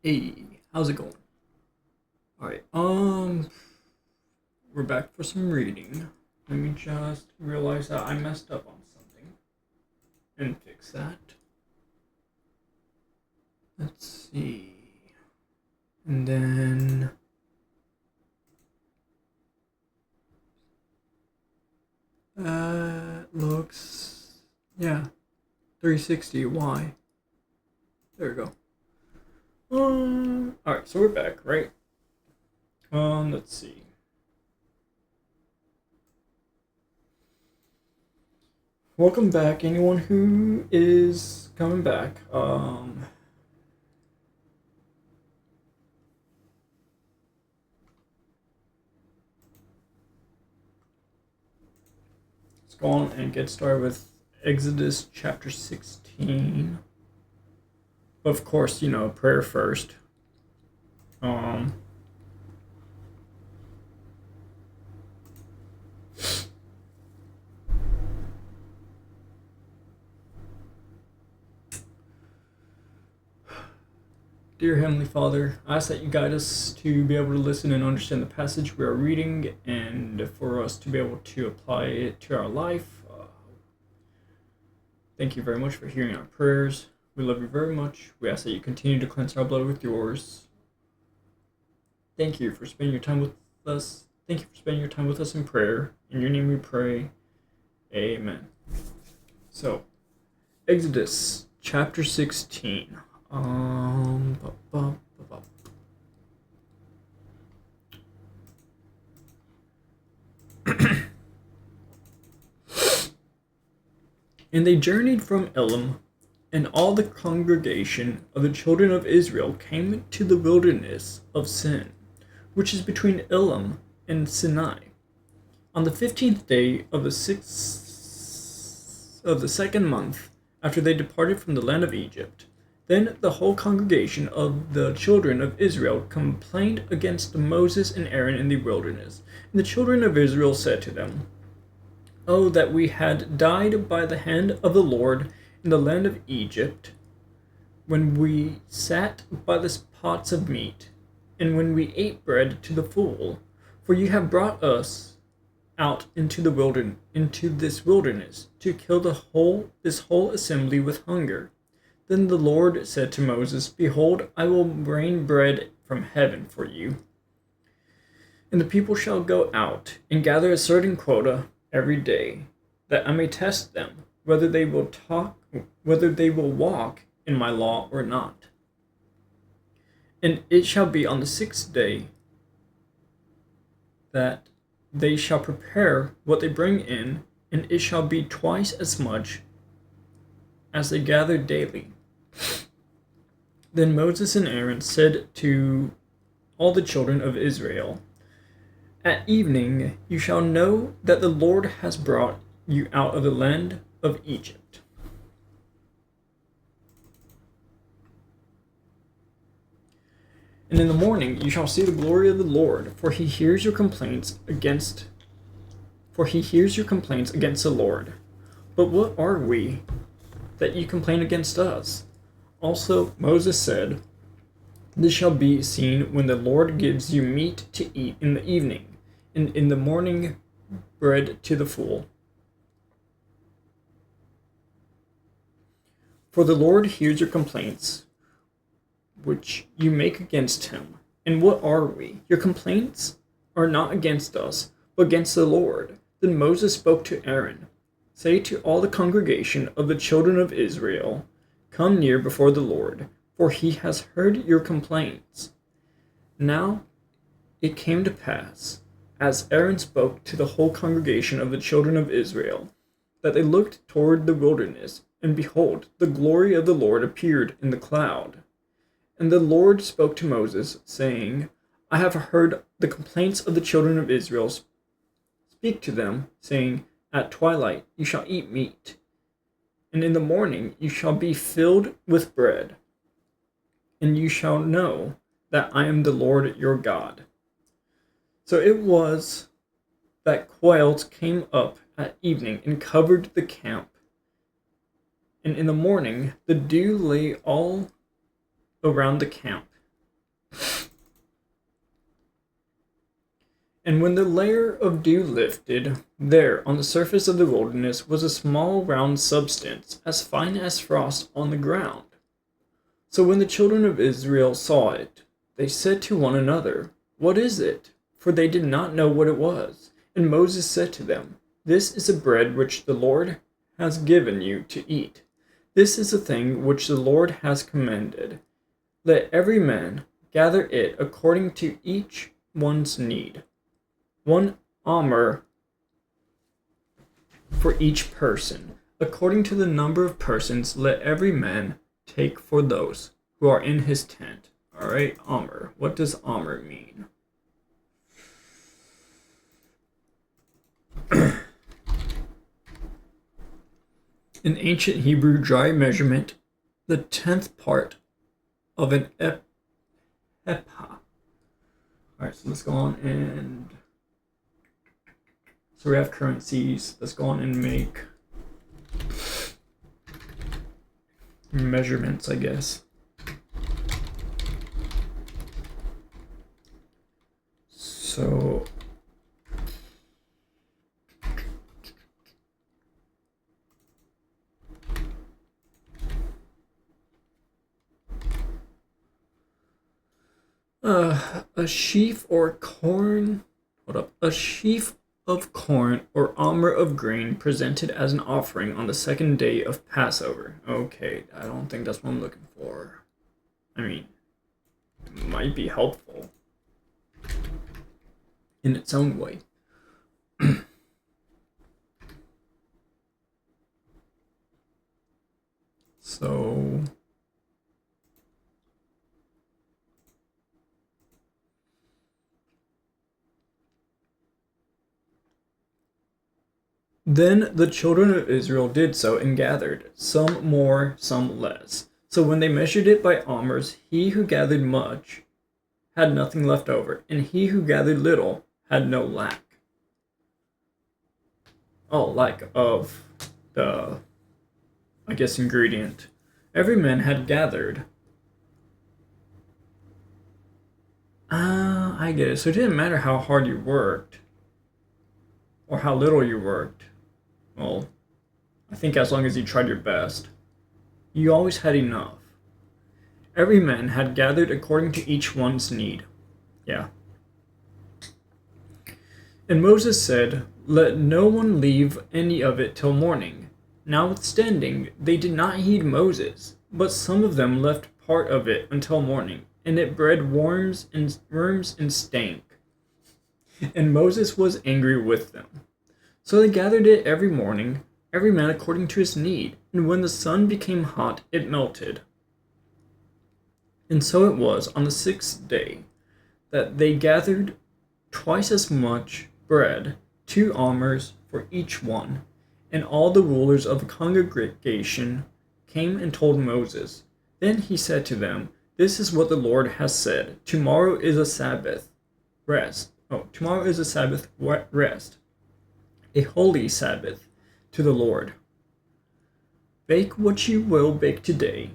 Hey, how's it going? Alright, we're back for some reading. Let me just realize that I messed up on something and fix that. Let's see. And then looks, yeah, 360. Why? There we go. Alright, so we're back, right? Let's see. Welcome back, anyone who is coming back. Let's go on and get started with Exodus chapter 16. Of course, prayer first. Dear Heavenly Father, I ask that you guide us to be able to listen and understand the passage we are reading and for us to be able to apply it to our life. Thank you very much for hearing our prayers. We love you very much. We ask that you continue to cleanse our blood with yours. Thank you for spending your time with us. Thank you for spending your time with us in prayer. In your name we pray. Amen. So, Exodus chapter 16. And they journeyed from Elim, and all the congregation of the children of Israel came to the wilderness of Sin, which is between Elim and Sinai, on the 15th day of the second month after they departed from the land of Egypt. Then the whole congregation of the children of Israel complained against Moses and Aaron in the wilderness. And the children of Israel said to them, "Oh, that we had died by the hand of the Lord in the land of Egypt, when we sat by the pots of meat, and when we ate bread to the full. For you have brought us out into this wilderness, to kill this whole assembly with hunger." Then the Lord said to Moses, "Behold, I will rain bread from heaven for you, and the people shall go out and gather a certain quota every day, that I may test them, whether they will walk in my law or not. And it shall be on the 6th day that they shall prepare what they bring in, and it shall be twice as much as they gather daily." Then Moses and Aaron said to all the children of Israel, "At evening you shall know that the Lord has brought you out of the land of Egypt." "And in the morning you shall see the glory of the Lord, for he hears your complaints against the Lord. But what are we that you complain against us?" Also Moses said, "This shall be seen when the Lord gives you meat to eat in the evening, and in the morning bread to the full. For the Lord hears your complaints, which you make against him. And what are we? Your complaints are not against us, but against the Lord." Then Moses spoke to Aaron, "Say to all the congregation of the children of Israel, 'Come near before the Lord, for he has heard your complaints.'" Now it came to pass, as Aaron spoke to the whole congregation of the children of Israel, that they looked toward the wilderness, and behold, the glory of the Lord appeared in the cloud. And the Lord spoke to Moses, saying, "I have heard the complaints of the children of Israel. Speak to them, saying, 'At twilight you shall eat meat, and in the morning you shall be filled with bread, and you shall know that I am the Lord your God.'" So it was that quails came up at evening and covered the camp, and in the morning the dew lay all around the camp. And when the layer of dew lifted, there on the surface of the wilderness was a small round substance, as fine as frost on the ground. So when the children of Israel saw it, they said to one another, "What is it?" For they did not know what it was. And Moses said to them, "This is a bread which the Lord has given you to eat. This is a thing which the Lord has commanded. Let every man gather it according to each one's need. 1 omer for each person. According to the number of persons, let every man take for those who are in his tent." All right, omer. What does omer mean? In ancient Hebrew dry measurement, the 10th part of an ephah. Alright, so let's go on and... So we have currencies. Let's go on and make measurements, I guess. So... a sheaf or corn. Hold up. A sheaf of corn or omer of grain presented as an offering on the second day of Passover. Okay, I don't think that's what I'm looking for. I mean, it might be helpful in its own way. So... Then the children of Israel did so and gathered, some more, some less. So when they measured it by omers, he who gathered much had nothing left over, and he who gathered little had no lack. Oh, lack of the, I guess, ingredient. Every man had gathered. I get it. So it didn't matter how hard you worked, or how little you worked. Well, I think as long as you tried your best, you always had enough. Every man had gathered according to each one's need. Yeah. And Moses said, "Let no one leave any of it till morning." Notwithstanding, they did not heed Moses, but some of them left part of it until morning, and it bred worms and stank. And Moses was angry with them. So they gathered it every morning, every man according to his need, and when the sun became hot, it melted. And so it was on the 6th day that they gathered twice as much bread, 2 omers for each one. And all the rulers of the congregation came and told Moses. Then he said to them, "This is what the Lord has said. Tomorrow is a Sabbath rest. Tomorrow is a Sabbath rest. A holy Sabbath to the Lord. Bake what you will bake today,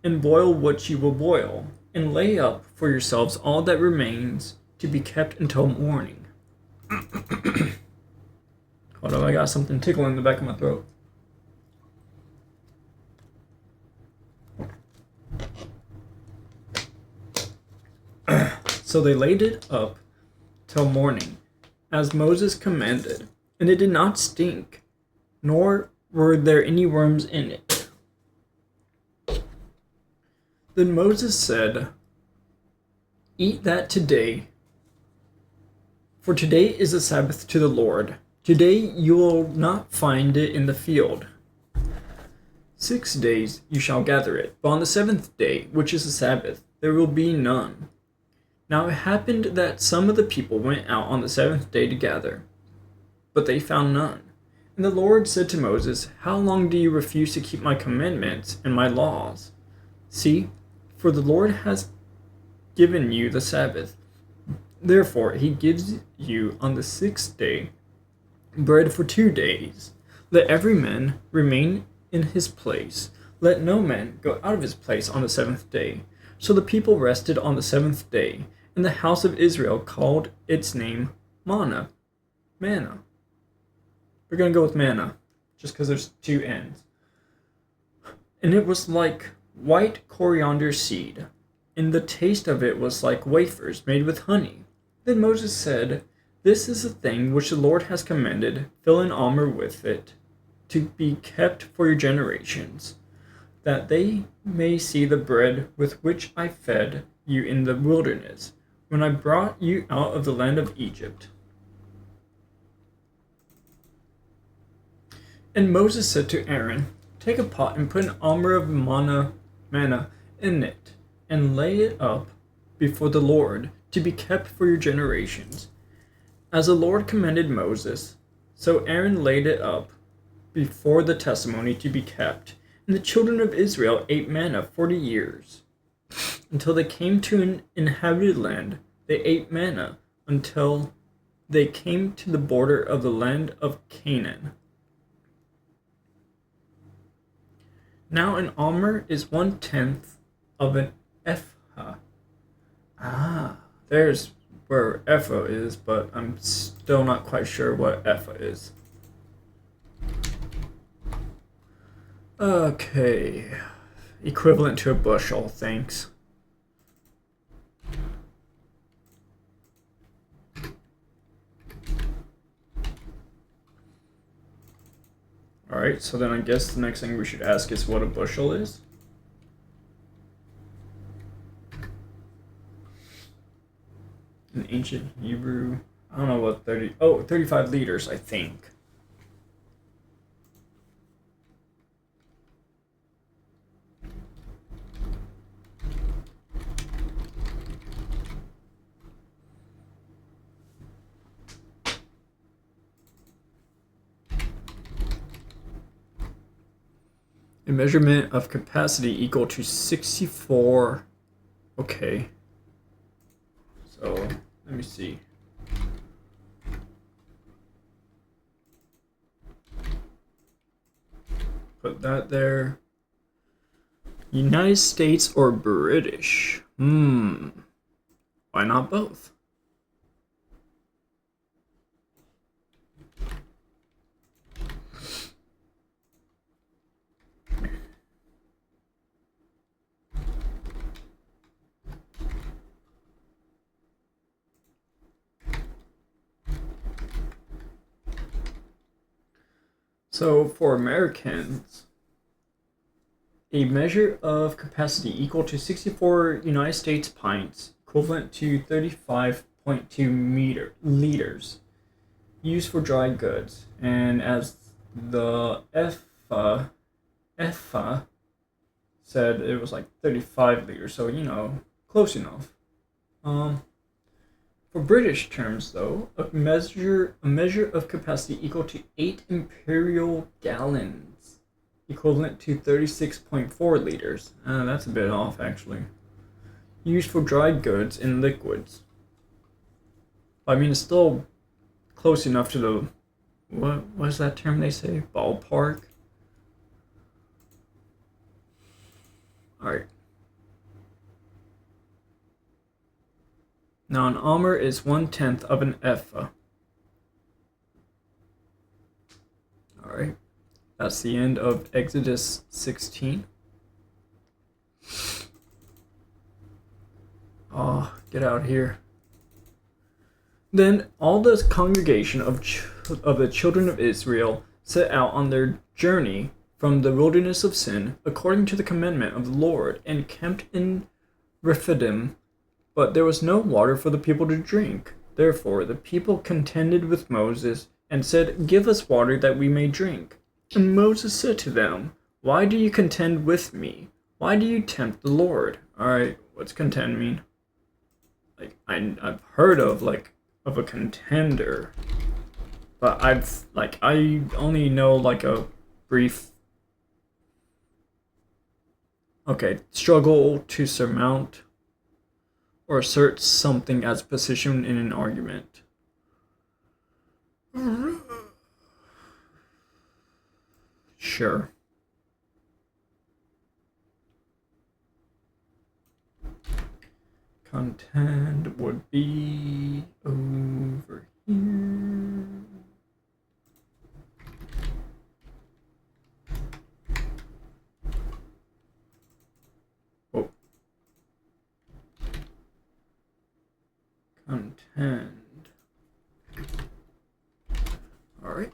and boil what you will boil, and lay up for yourselves all that remains to be kept until morning." Hold on, I got something tickling in the back of my throat. So they laid it up till morning, as Moses commanded. And it did not stink, nor were there any worms in it. Then Moses said, "Eat that today, for today is a Sabbath to the Lord. Today you will not find it in the field. 6 days you shall gather it, but on the 7th day, which is a Sabbath, there will be none." Now it happened that some of the people went out on the 7th day to gather, but they found none. And the Lord said to Moses, "How long do you refuse to keep my commandments and my laws? See, for the Lord has given you the Sabbath. Therefore he gives you on the 6th day bread for 2 days. Let every man remain in his place. Let no man go out of his place on the 7th day." So the people rested on the 7th day, and the house of Israel called its name Manna. We're gonna go with manna, just because there's two N's. And it was like white coriander seed, and the taste of it was like wafers made with honey. Then Moses said, "This is a thing which the Lord has commanded, fill an omer with it, to be kept for your generations, that they may see the bread with which I fed you in the wilderness, when I brought you out of the land of Egypt." And Moses said to Aaron, "Take a pot and put an omer of manna in it, and lay it up before the Lord, to be kept for your generations. As the Lord commanded Moses, so Aaron laid it up before the testimony to be kept. And the children of Israel ate manna 40 years. Until they came to an inhabited land, they ate manna until they came to the border of the land of Canaan. Now an omer is 1/10 of an ephah. There's where ephah is, but I'm still not quite sure what ephah is. Okay. Equivalent to a bushel, thanks. Alright, so then I guess the next thing we should ask is what a bushel is. In ancient Hebrew, I don't know what 35 liters, I think. A measurement of capacity equal to 64. Okay. So, let me see. Put that there. United States or British? Why not both? So for Americans, a measure of capacity equal to 64 United States pints, equivalent to 35.2 liters, used for dry goods. And as the ephah said, it was like 35 liters, so close enough. For British terms, though, a measure of capacity equal to 8 imperial gallons, equivalent to 36.4 liters. That's a bit off, actually. Used for dry goods and liquids. I mean, it's still close enough to the... What is that term they say? Ballpark? Alright. Now an omer is 1/10 of an ephah. Alright. That's the end of Exodus 16. Oh, get out here. Then all the congregation of the children of Israel set out on their journey from the wilderness of Sin, according to the commandment of the Lord, and camped in Rephidim. But there was no water for the people to drink. Therefore the people contended with Moses, and said, "Give us water that we may drink." And Moses said to them, "Why do you contend with me? Why do you tempt the Lord?" Alright, what's contend mean? Like, I've heard of a contender, but I only know like a brief... Okay, struggle to surmount or assert something as position in an argument. Sure. contend would be over here. Oh. Contend. All right.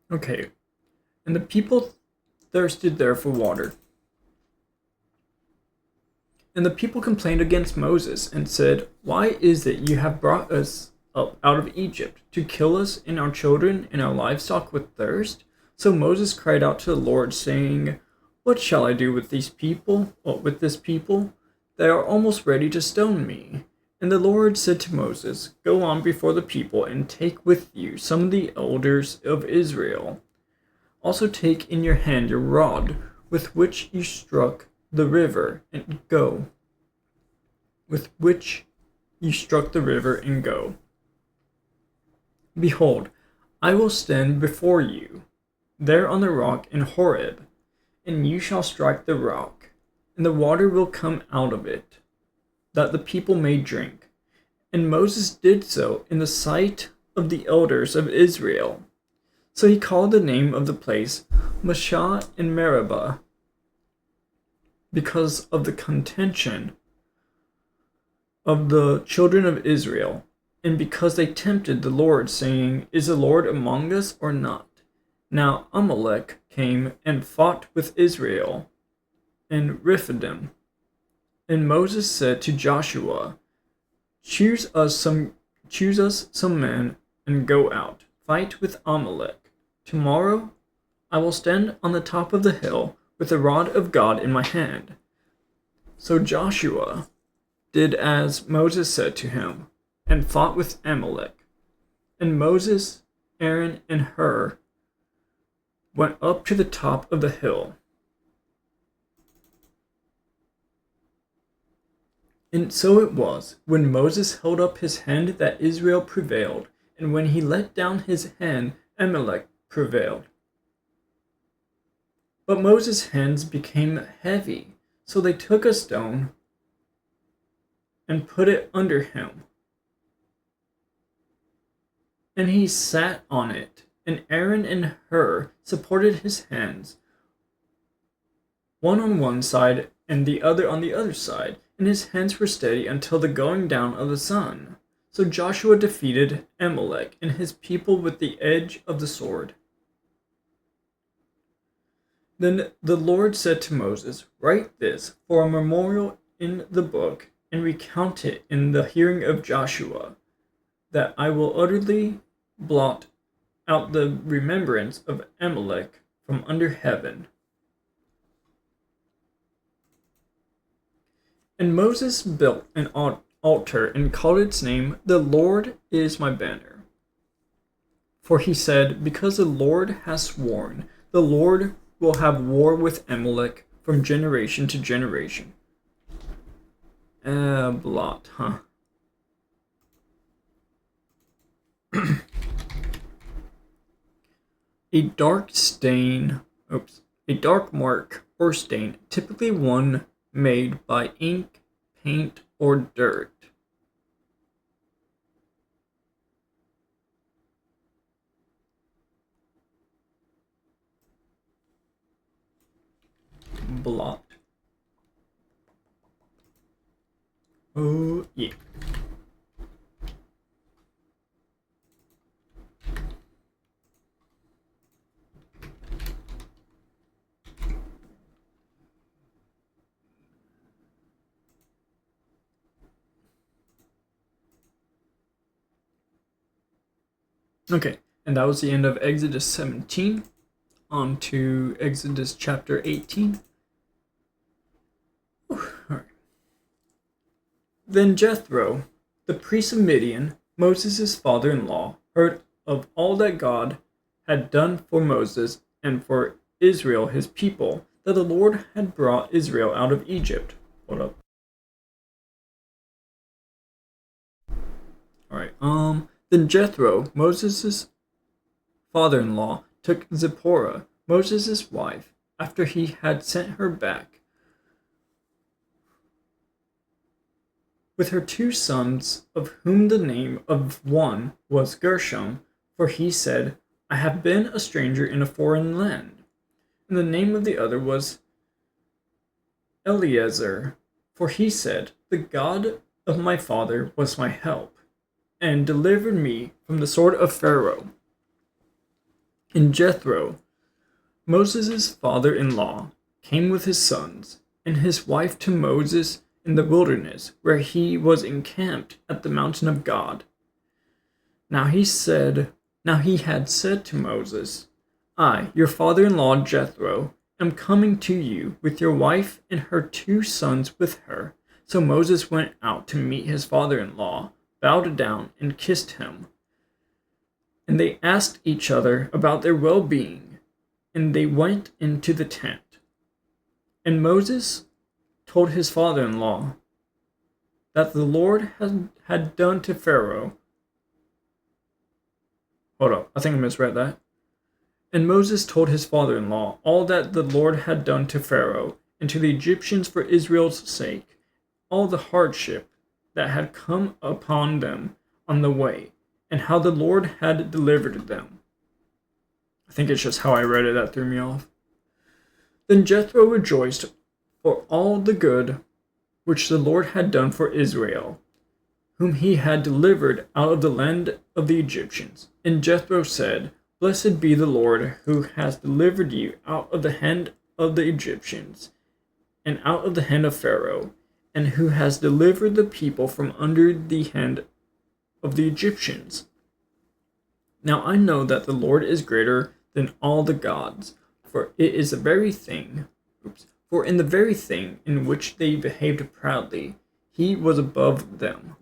Okay. And the people thirsted there for water. And the people complained against Moses and said, "Why is it you have brought us up out of Egypt to kill us and our children and our livestock with thirst?" So Moses cried out to the Lord, saying, "What shall I do with these people? With this people? They are almost ready to stone me." And the Lord said to Moses, "Go on before the people and take with you some of the elders of Israel. Also take in your hand your rod with which you struck the river and go. With which you struck the river and go. Behold, I will stand before you there on the rock in Horeb, and you shall strike the rock, and the water will come out of it, that the people may drink." And Moses did so in the sight of the elders of Israel. So he called the name of the place Massah and Meribah, because of the contention of the children of Israel, and because they tempted the Lord, saying, "Is the Lord among us or not?" Now Amalek came and fought with Israel in Rephidim. And Moses said to Joshua, Choose us some men and go out, fight with Amalek. Tomorrow I will stand on the top of the hill with the rod of God in my hand." So Joshua did as Moses said to him, and fought with Amalek. And Moses, Aaron, and Hur went up to the top of the hill. And so it was, when Moses held up his hand, that Israel prevailed, and when he let down his hand, Amalek prevailed. But Moses' hands became heavy, so they took a stone and put it under him. And he sat on it, and Aaron and Hur supported his hands, one on one side and the other on the other side, and his hands were steady until the going down of the sun. So Joshua defeated Amalek and his people with the edge of the sword. Then the Lord said to Moses, "Write this for a memorial in the book, and recount it in the hearing of Joshua, that I will utterly blot out the remembrance of Amalek from under heaven." And Moses built an altar and called its name, "The Lord is my banner." For he said, "Because the Lord has sworn, the Lord will have war with Amalek from generation to generation." Blot, huh? A dark mark or stain, typically one made by ink, paint, or dirt. Blot. Oh, yeah. Okay, and that was the end of Exodus 17. On to Exodus chapter 18. All right. Then Jethro, the priest of Midian, Moses' father-in-law, heard of all that God had done for Moses and for Israel his people, that the Lord had brought Israel out of Egypt. Hold up. All right. Then Jethro, Moses' father-in-law, took Zipporah, Moses' wife, after he had sent her back with her 2 sons, of whom the name of one was Gershom, for he said, I have been a stranger in a foreign land. And the name of the other was Eleazar, for he said, the God of my father was my help, and delivered me from the sword of Pharaoh. And Jethro, Moses' father-in-law, came with his sons and his wife to Moses in the wilderness, where he was encamped at the mountain of God. Now he had said to Moses, I, your father-in-law Jethro, am coming to you with your wife and her 2 sons with her. So Moses went out to meet his father-in-law, bowed down, and kissed him. And they asked each other about their well-being, and they went into the tent. And Moses told his father-in-law that the Lord had done to Pharaoh. Hold up, I think I misread that. And Moses told his father-in-law all that the Lord had done to Pharaoh and to the Egyptians for Israel's sake, all the hardship that had come upon them on the way, and how the Lord had delivered them. I think it's just how I read it that threw me off. Then Jethro rejoiced for all the good which the Lord had done for Israel, whom he had delivered out of the land of the Egyptians. And Jethro said, Blessed be the Lord, who has delivered you out of the hand of the Egyptians, and out of the hand of Pharaoh, and who has delivered the people from under the hand of the Egyptians. Now I know that the Lord is greater than all the gods, for in the very thing in which they behaved proudly, he was above them.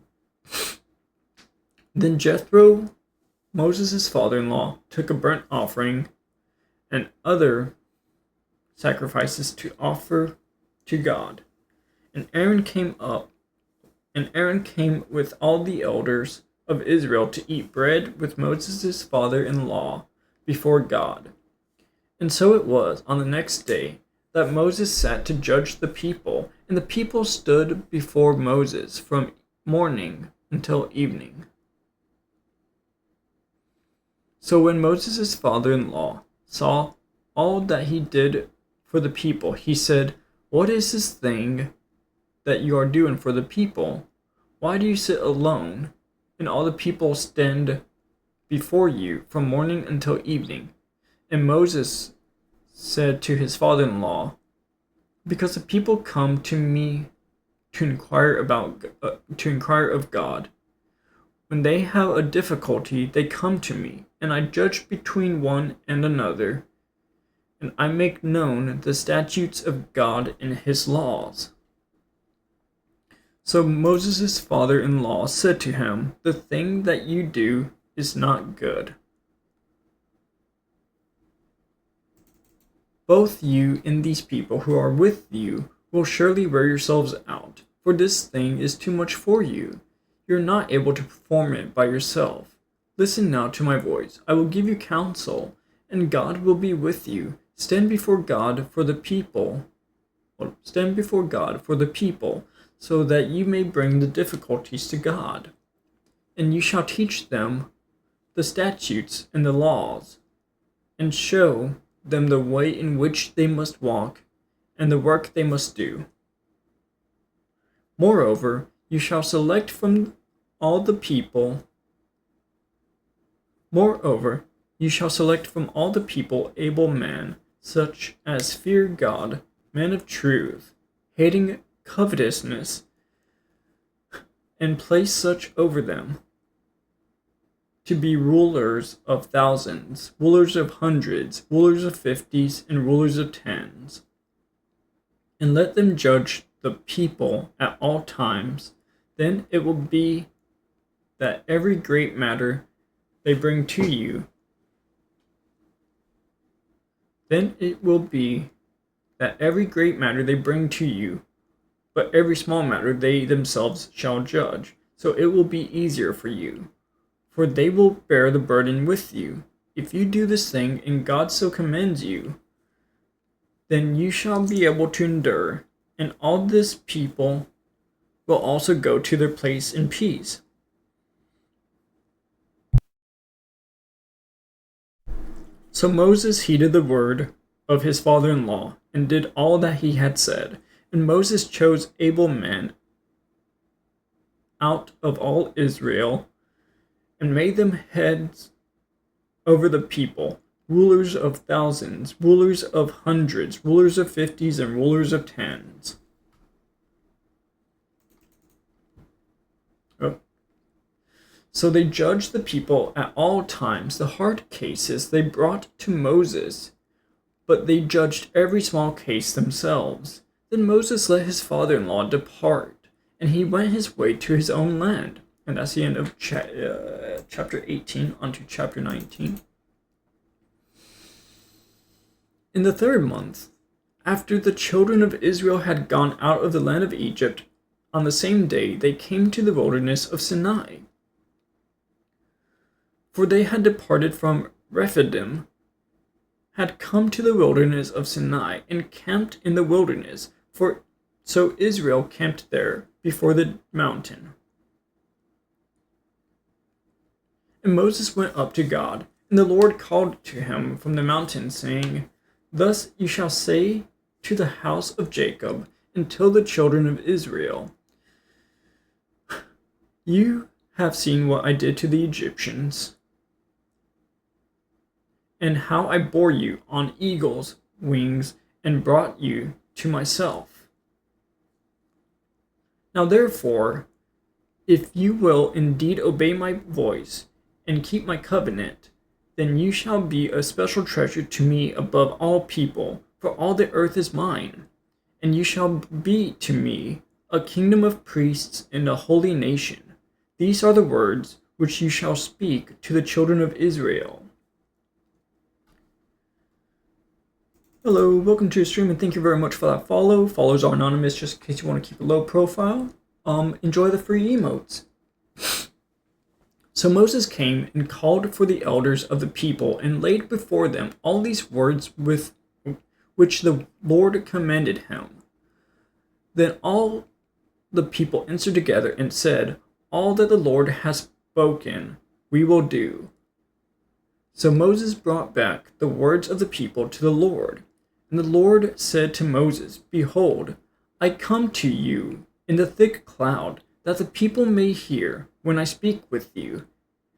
Then Jethro, Moses' father-in-law, took a burnt offering and other sacrifices to offer to God. And Aaron came with all the elders of Israel to eat bread with Moses' father-in-law before God. And so it was on the next day that Moses sat to judge the people, and the people stood before Moses from morning until evening. So when Moses' father-in-law saw all that he did for the people, he said, What is this thing that you are doing for the people? Why do you sit alone, and all the people stand before you from morning until evening? And Moses said to his father-in-law, Because the people come to me to inquire of God. When they have a difficulty, they come to me, and I judge between one and another, and I make known the statutes of God and his laws. So Moses' father-in-law said to him, The thing that you do is not good. Both you and these people who are with you will surely wear yourselves out, for this thing is too much for you. You are not able to perform it by yourself. Listen now to my voice. I will give you counsel, and God will be with you. Stand before God for the people, so that you may bring the difficulties to God. And you shall teach them the statutes and the laws, and show them the way in which they must walk, and the work they must do. Moreover, you shall select from all the people able men, such as fear God, men of truth, hating covetousness, and place such over them to be rulers of thousands, rulers of hundreds, rulers of 50s, and rulers of 10s. And let them judge the people at all times. Then it will be that every great matter they bring to you, but every small matter they themselves shall judge, so it will be easier for you, for they will bear the burden with you. If you do this thing, and God so commands you, then you shall be able to endure, and all this people will also go to their place in peace. So Moses heeded the word of his father-in-law, and did all that he had said. And Moses chose able men out of all Israel, and made them heads over the people, rulers of thousands, rulers of hundreds, rulers of 50s, and rulers of 10s. So they judged the people at all times. The hard cases they brought to Moses, but they judged every small case themselves. Then Moses let his father-in-law depart, and he went his way to his own land. And that's the end of chapter 18 onto chapter 19. In the 3rd month, after the children of Israel had gone out of the land of Egypt, on the same day they came to the wilderness of Sinai. For they had departed from Rephidim, had come to the wilderness of Sinai, and camped in the wilderness, for so Israel camped there before the mountain. And Moses went up to God, and the Lord called to him from the mountain, saying, Thus you shall say to the house of Jacob, and tell the children of Israel, You have seen what I did to the Egyptians, and how I bore you on eagle's wings and brought you to myself. Now therefore, if you will indeed obey my voice and keep my covenant, then you shall be a special treasure to me above all people, for all the earth is mine, and you shall be to me a kingdom of priests and a holy nation. These are the words which you shall speak to the children of Israel. Hello, welcome to the stream, and thank you very much for that follow. Follows are anonymous, just in case you want to keep a low profile. Enjoy the free emotes. So Moses came and called for the elders of the people, and laid before them all these words with which the Lord commanded him. Then all the people answered together and said, All that the Lord has spoken, we will do. So Moses brought back the words of the people to the Lord. And the Lord said to Moses, Behold, I come to you in the thick cloud, that the people may hear when I speak with you,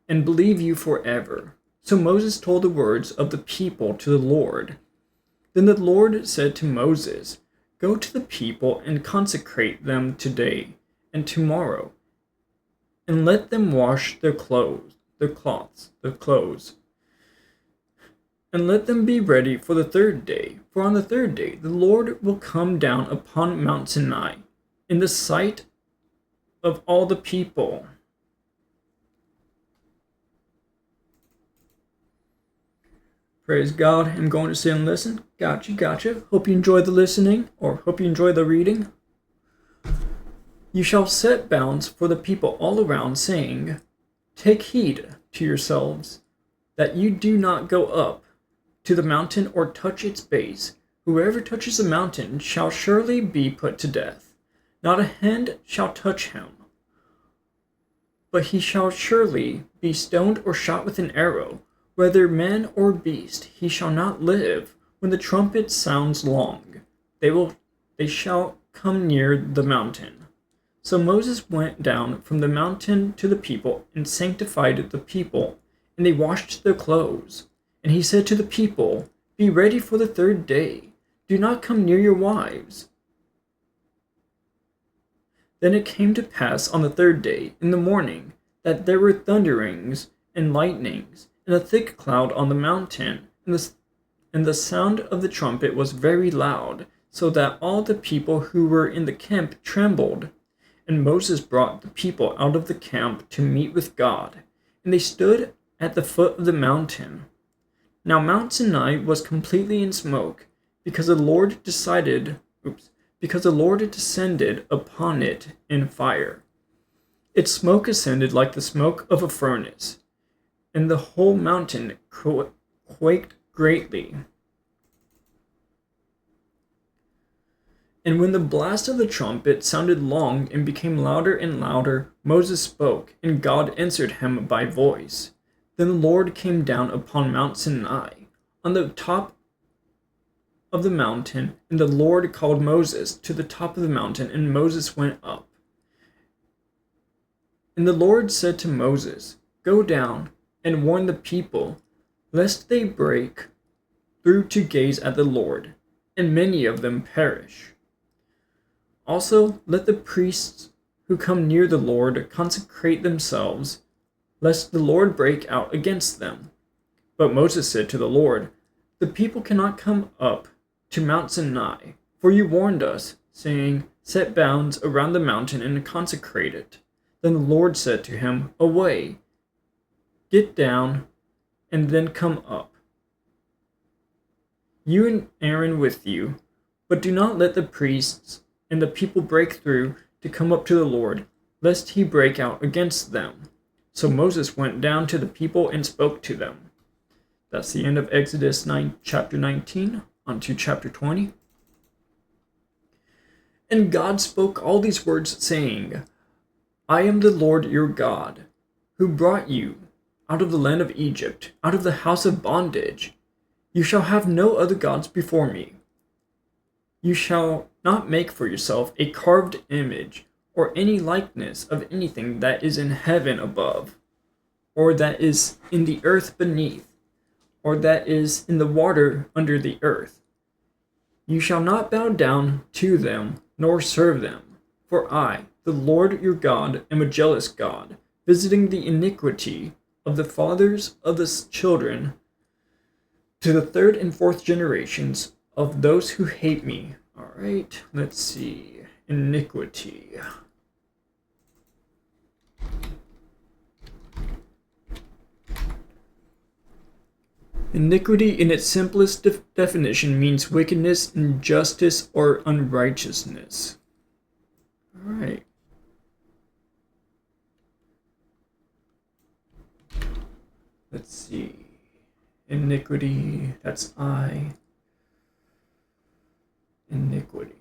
and believe you forever. So Moses told the words of the people to the Lord. Then the Lord said to Moses, Go to the people and consecrate them today and tomorrow, and let them wash their clothes, and let them be ready for the 3rd day. For on the 3rd day the Lord will come down upon Mount Sinai, in the sight of all the people. Praise God. I'm going to sit and listen. Gotcha. Hope you enjoy the listening, or hope you enjoy the reading. You shall set bounds for the people all around, saying, Take heed to yourselves, that you do not go up to the mountain or touch its base. Whoever touches the mountain shall surely be put to death. Not a hand shall touch him, but he shall surely be stoned or shot with an arrow. Whether man or beast, he shall not live. When the trumpet sounds long, they shall come near the mountain. So Moses went down from the mountain to the people and sanctified the people, and they washed their clothes. And he said to the people, Be ready for the 3rd day. Do not come near your wives. Then it came to pass on the 3rd day, in the morning, that there were thunderings and lightnings, and a thick cloud on the mountain, and the sound of the trumpet was very loud, so that all the people who were in the camp trembled. And Moses brought the people out of the camp to meet with God, and they stood at the foot of the mountain. Now Mount Sinai was completely in smoke, because the Lord descended upon it in fire. Its smoke ascended like the smoke of a furnace, and the whole mountain quaked greatly. And when the blast of the trumpet sounded long and became louder and louder, Moses spoke, and God answered him by voice. Then the Lord came down upon Mount Sinai, on the top of the mountain, and the Lord called Moses to the top of the mountain, and Moses went up. And the Lord said to Moses, "Go down and warn the people, lest they break through to gaze at the Lord, and many of them perish. Also, let the priests who come near the Lord consecrate themselves, lest the Lord break out against them." But Moses said to the Lord, "The people cannot come up to Mount Sinai, for you warned us, saying, 'Set bounds around the mountain and consecrate it.'" Then the Lord said to him, "Away, get down, and then come up, you and Aaron with you, but do not let the priests and the people break through to come up to the Lord, lest he break out against them." So Moses went down to the people and spoke to them. That's the end of Exodus 9, chapter 19, on to chapter 20. And God spoke all these words, saying, "I am the Lord your God, who brought you out of the land of Egypt, out of the house of bondage. You shall have no other gods before me. You shall not make for yourself a carved image, or any likeness of anything that is in heaven above, or that is in the earth beneath, or that is in the water under the earth. You shall not bow down to them, nor serve them. For I, the Lord your God, am a jealous God, visiting the iniquity of the fathers of the children to the third and fourth generations of those who hate me." All right, let's see. Iniquity. Iniquity in its simplest definition means wickedness, injustice, or unrighteousness. All right. Let's see. Iniquity, that's I. Iniquity.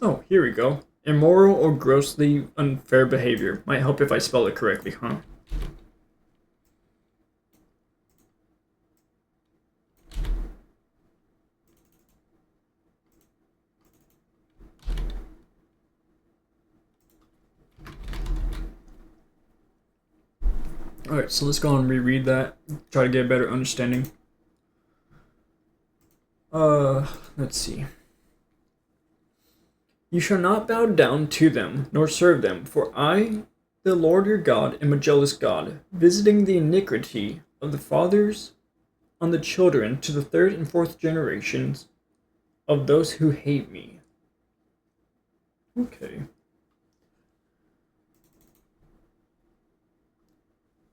Oh, here we go. Immoral or grossly unfair behavior. Might help if I spell it correctly, huh? Alright, so let's go and reread that. Try to get a better understanding. Let's see. You shall not bow down to them, nor serve them, for I, the Lord your God, am a jealous God, visiting the iniquity of the fathers on the children to the third and fourth generations of those who hate me. Okay.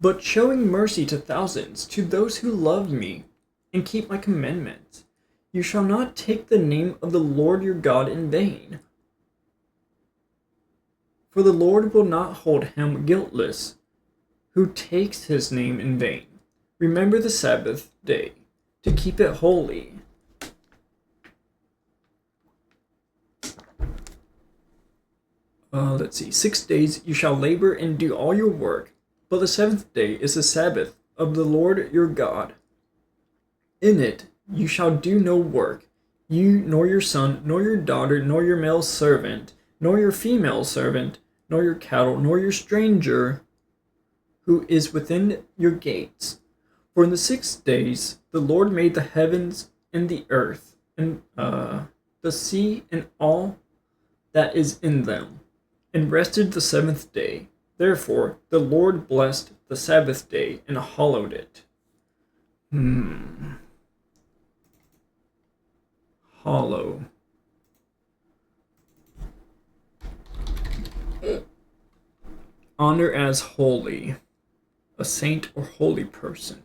But showing mercy to thousands, to those who love me and keep my commandments. You shall not take the name of the Lord your God in vain. For the Lord will not hold him guiltless who takes his name in vain. Remember the Sabbath day, to keep it holy. Let's see. 6 days you shall labor and do all your work, but the seventh day is the Sabbath of the Lord your God. In it you shall do no work, you nor your son, nor your daughter, nor your male servant, nor your female servant, nor your cattle, nor your stranger who is within your gates. For in the 6 days the Lord made the heavens and the earth, and the sea and all that is in them, and rested the seventh day. Therefore the Lord blessed the Sabbath day and hallowed it. Hollow. Honor as holy, a saint or holy person.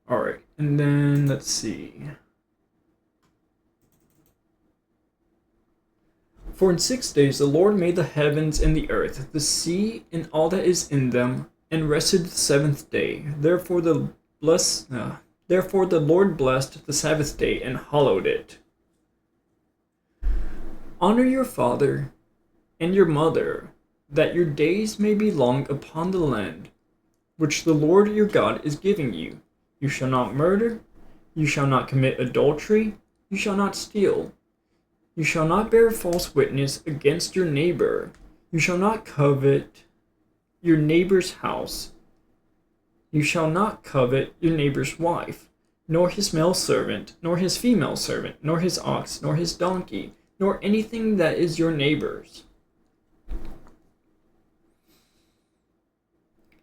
Alright, and then let's see. For in 6 days the Lord made the heavens and the earth, the sea and all that is in them, and rested the seventh day. Therefore the Lord blessed the Sabbath day and hallowed it. Honor your father and your mother, that your days may be long upon the land which the Lord your God is giving you. You shall not murder, you shall not commit adultery, you shall not steal. You shall not bear false witness against your neighbor. You shall not covet your neighbor's house. You shall not covet your neighbor's wife, nor his male servant, nor his female servant, nor his ox, nor his donkey, nor anything that is your neighbor's.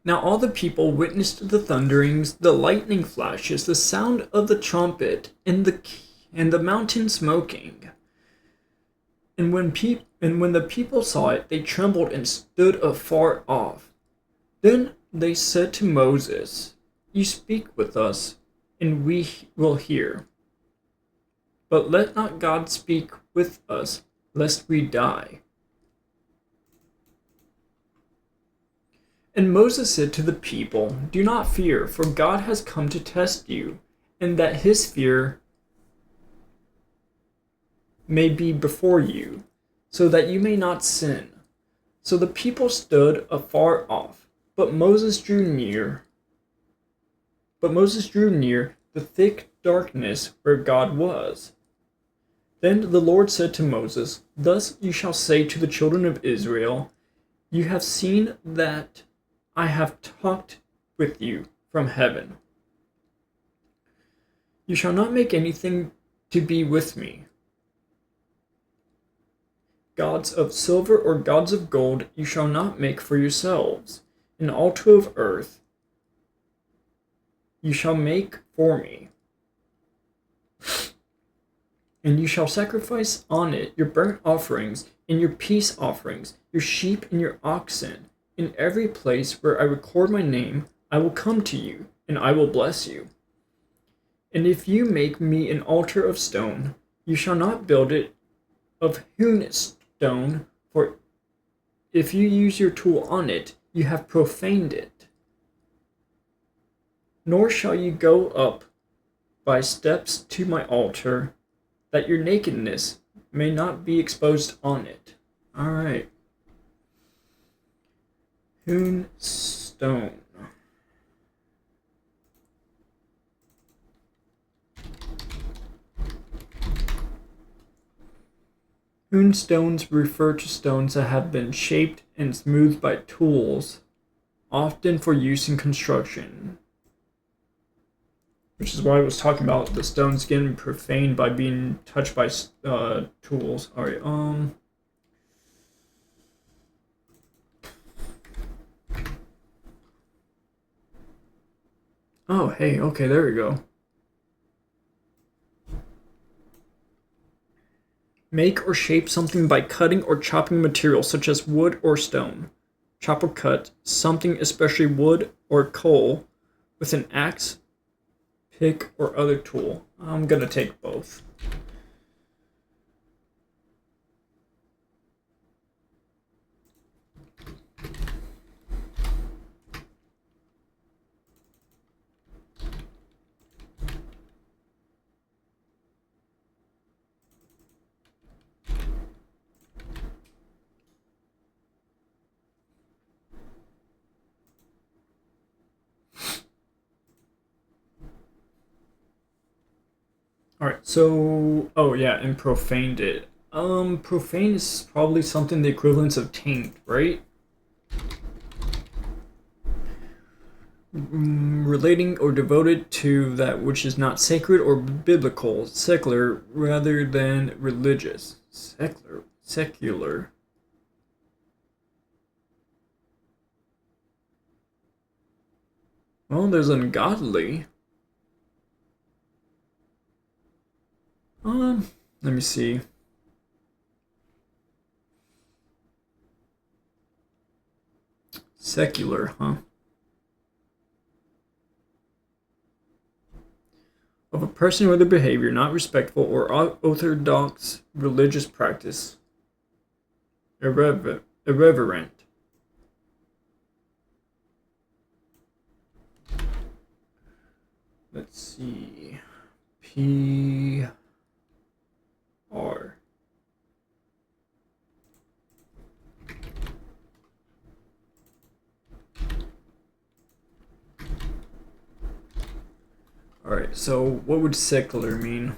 Now all the people witnessed the thunderings, the lightning flashes, the sound of the trumpet, and the mountain smoking. And when the people saw it, they trembled and stood afar off. Then they said to Moses, You speak with us, and we will hear. But let not God speak with us, lest we die. And Moses said to the people, Do not fear, for God has come to test you, and that his fear may be before you, so that you may not sin. So the people stood afar off, but Moses drew near the thick darkness where God was. Then the Lord said to Moses, Thus you shall say to the children of Israel, You have seen that I have talked with you from heaven. You shall not make anything to be with me. Gods of silver or gods of gold you shall not make for yourselves. An altar of earth you shall make for me. And you shall sacrifice on it your burnt offerings and your peace offerings, your sheep and your oxen. In every place where I record my name, I will come to you, and I will bless you. And if you make me an altar of stone, you shall not build it of hewn stone, for if you use your tool on it, you have profaned it. Nor shall you go up by steps to my altar, that your nakedness may not be exposed on it. All right. Hewn stone. Hewn stones refer to stones that have been shaped and smoothed by tools, often for use in construction. Which is why I was talking about the stones getting profaned by being touched by tools. All right. Oh, hey, okay, there we go. Make or shape something by cutting or chopping material such as wood or stone. Chop or cut something, especially wood or coal, with an axe, pick, or other tool. I'm gonna take both. Alright, so, oh yeah, and profaned it. Profane is probably something the equivalent of taint, right? Relating or devoted to that which is not sacred or biblical, secular, rather than religious. Secular. Well, there's ungodly. Let me see. Secular, huh? Of a person or their behavior not respectful or orthodox religious practice. Irreverent. Let's see. PR. Alright, so what would secular mean?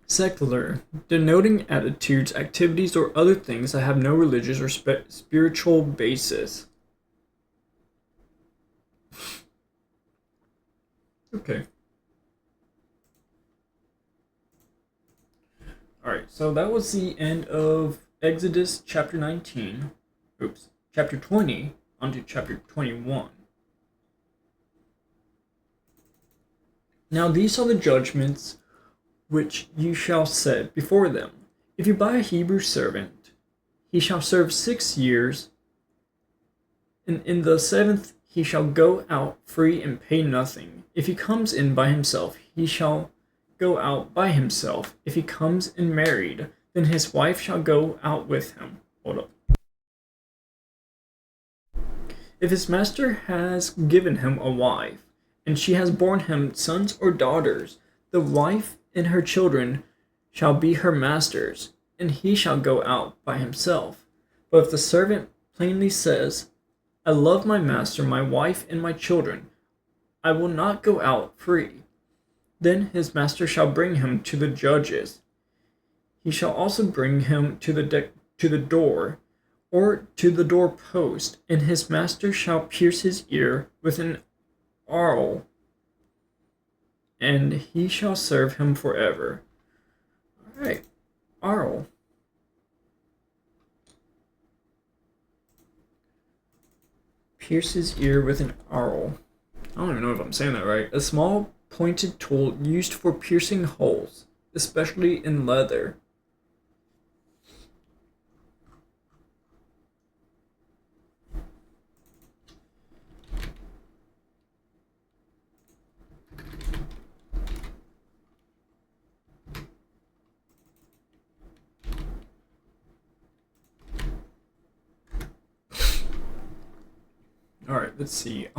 Secular, denoting attitudes, activities, or other things that have no religious or spiritual basis. Okay. Alright, so that was the end of Exodus chapter 19. Chapter 20 onto chapter 21. Now these are the judgments which you shall set before them. If you buy a Hebrew servant, he shall serve 6 years, and in the 7th he shall go out free and pay nothing. If he comes in by himself, he shall go out by himself. If he comes in married, then his wife shall go out with him. Hold up. If his master has given him a wife, and she has borne him sons or daughters, the wife and her children shall be her master's, and he shall go out by himself. But if the servant plainly says, I love my master, my wife, and my children, I will not go out free, then his master shall bring him to the judges. He shall also bring him to the door, or to the doorpost, and his master shall pierce his ear with an awl, and he shall serve him forever. Alright, awl. Pierce his ear with an awl. I don't even know if I'm saying that right. A small pointed tool used for piercing holes, especially in leather. Alright, let's see.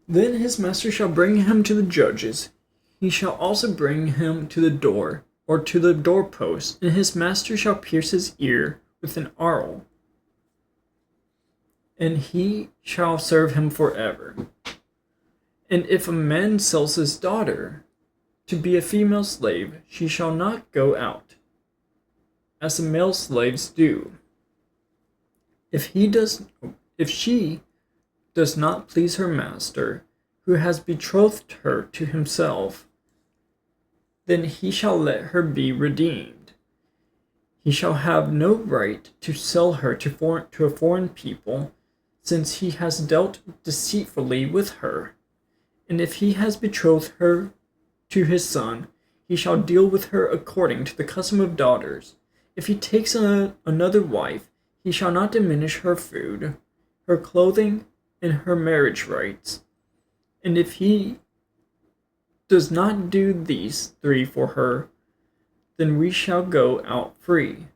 Then his master shall bring him to the judges. He shall also bring him to the door, or to the doorpost, and his master shall pierce his ear with an awl, and he shall serve him forever. And if a man sells his daughter to be a female slave, she shall not go out, as the male slaves do. If she does not please her master, who has betrothed her to himself, then he shall let her be redeemed. He shall have no right to sell her to a foreign people, since he has dealt deceitfully with her. And if he has betrothed her to his son, he shall deal with her according to the custom of daughters. If he takes another wife, he shall not diminish her food, her clothing, and her marriage rights. And if he does not do these 3 for her, then we shall go out free.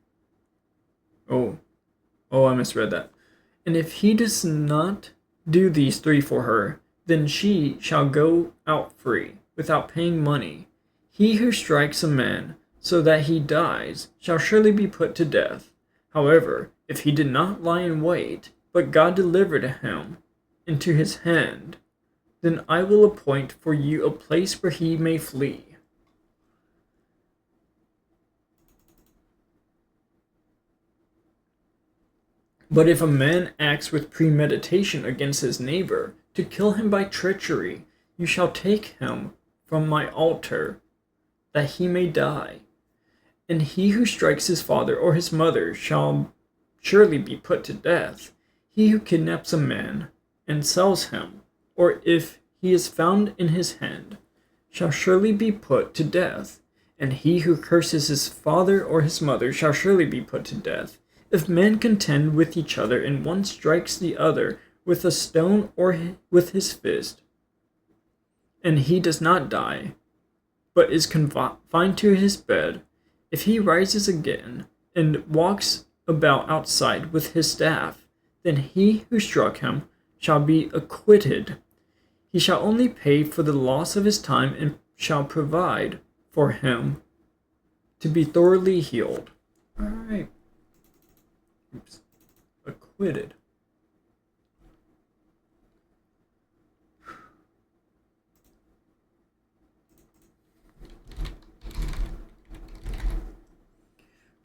Oh, I misread that. And if he does not do these 3 for her, then she shall go out free, without paying money. He who strikes a man so that he dies shall surely be put to death. However, if he did not lie in wait, but God delivered him into his hand, then I will appoint for you a place where he may flee. But if a man acts with premeditation against his neighbor, to kill him by treachery, you shall take him from my altar, that he may die. And he who strikes his father or his mother shall surely be put to death. He who kidnaps a man and sells him, or if he is found in his hand, shall surely be put to death. And he who curses his father or his mother shall surely be put to death. If men contend with each other, and one strikes the other with a stone or with his fist, and he does not die, but is confined to his bed, if he rises again and walks about outside with his staff, then he who struck him shall be acquitted. He shall only pay for the loss of his time and shall provide for him to be thoroughly healed. All right. Oops. Acquitted.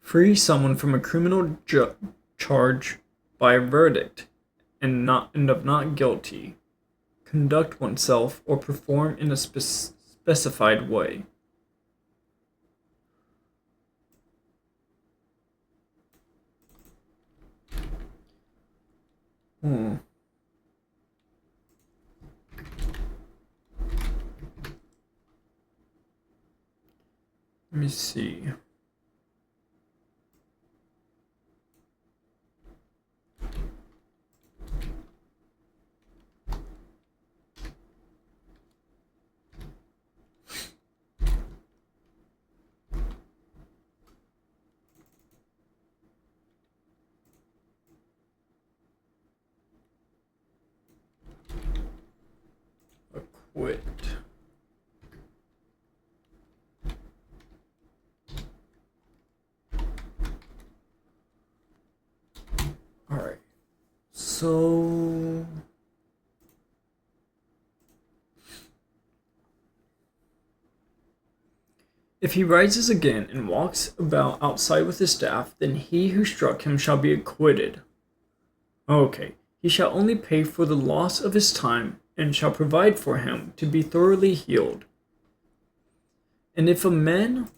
Free someone from a criminal charge by a verdict and of not guilty. Conduct oneself or perform in a specified way. Let me see. Acquit. Alright. So if he rises again and walks about outside with his staff, then he who struck him shall be acquitted. Okay. He shall only pay for the loss of his time and shall provide for him to be thoroughly healed. And if a man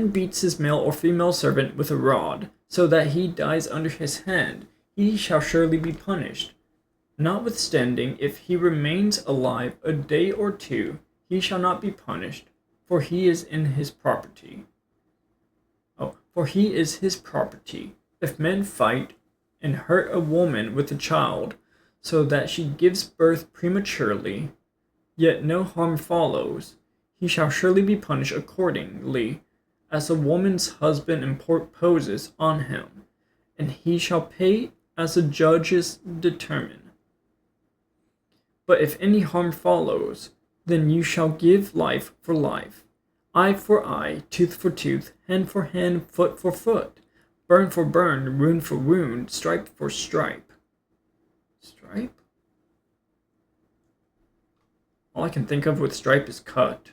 beats his male or female servant with a rod, so that he dies under his hand, he shall surely be punished. Notwithstanding, if he remains alive a day or two, he shall not be punished, for he is in his property. For he is his property. If men fight and hurt a woman with a child, so that she gives birth prematurely, yet no harm follows, he shall surely be punished accordingly, as a woman's husband imposes on him, and he shall pay as the judges determine. But if any harm follows, then you shall give life for life, eye for eye, tooth for tooth, hand for hand, foot for foot, burn for burn, wound for wound, stripe for stripe. Stripe? All I can think of with stripe is cut.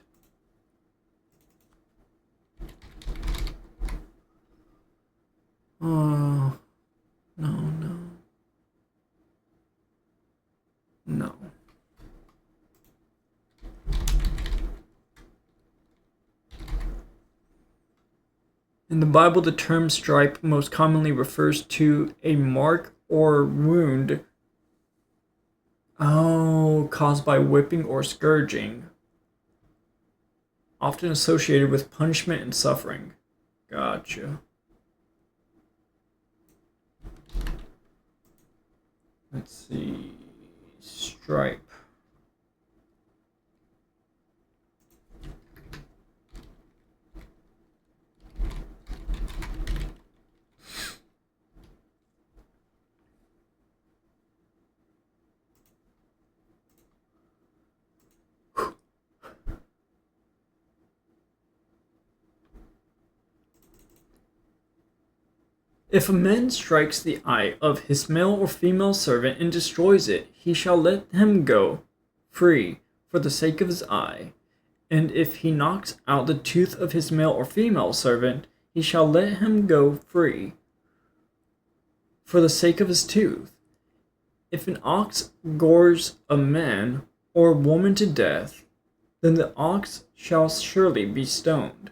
Oh, no. In the Bible, the term stripe most commonly refers to a mark or wound caused by whipping or scourging, often associated with punishment and suffering. Gotcha. Let's see. Stripe. If a man strikes the eye of his male or female servant and destroys it, he shall let him go free for the sake of his eye. And if he knocks out the tooth of his male or female servant, he shall let him go free for the sake of his tooth. If an ox gores a man or woman to death, then the ox shall surely be stoned,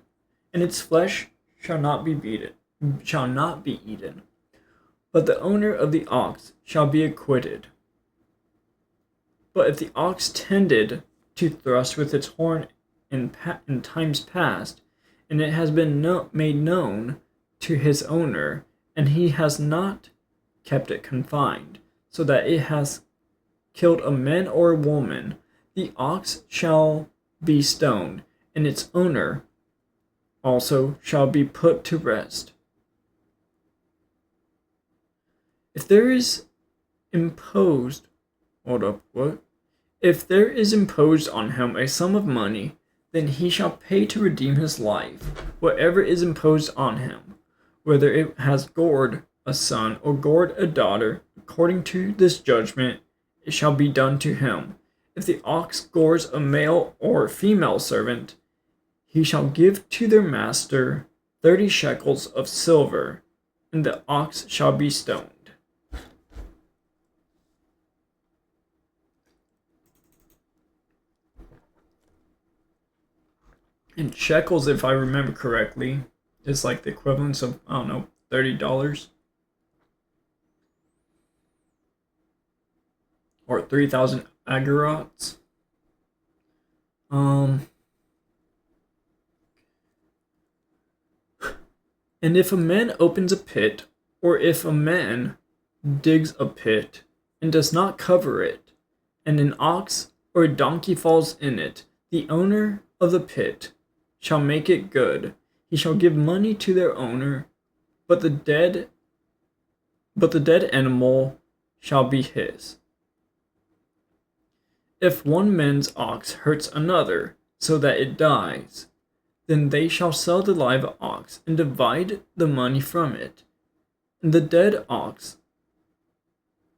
and its flesh shall not be beaten. shall not be eaten, but the owner of the ox shall be acquitted. But if the ox tended to thrust with its horn in times past, and it has been made known to his owner, and he has not kept it confined, so that it has killed a man or a woman, the ox shall be stoned, and its owner also shall be put to rest. If there is imposed If there is imposed on him a sum of money, then he shall pay to redeem his life, whatever is imposed on him, whether it has gored a son or gored a daughter, according to this judgment, it shall be done to him. If the ox gores a male or female servant, he shall give to their master 30 shekels of silver, and the ox shall be stoned. And shekels, if I remember correctly, is like the equivalence of, I don't know, $30. Or 3,000 agerots. And if a man opens a pit, or if a man digs a pit, and does not cover it, and an ox or a donkey falls in it, the owner of the pit shall make it good. He shall give money to their owner, but the dead animal shall be his. If one man's ox hurts another, so that it dies, then they shall sell the live ox and divide the money from it. And the dead ox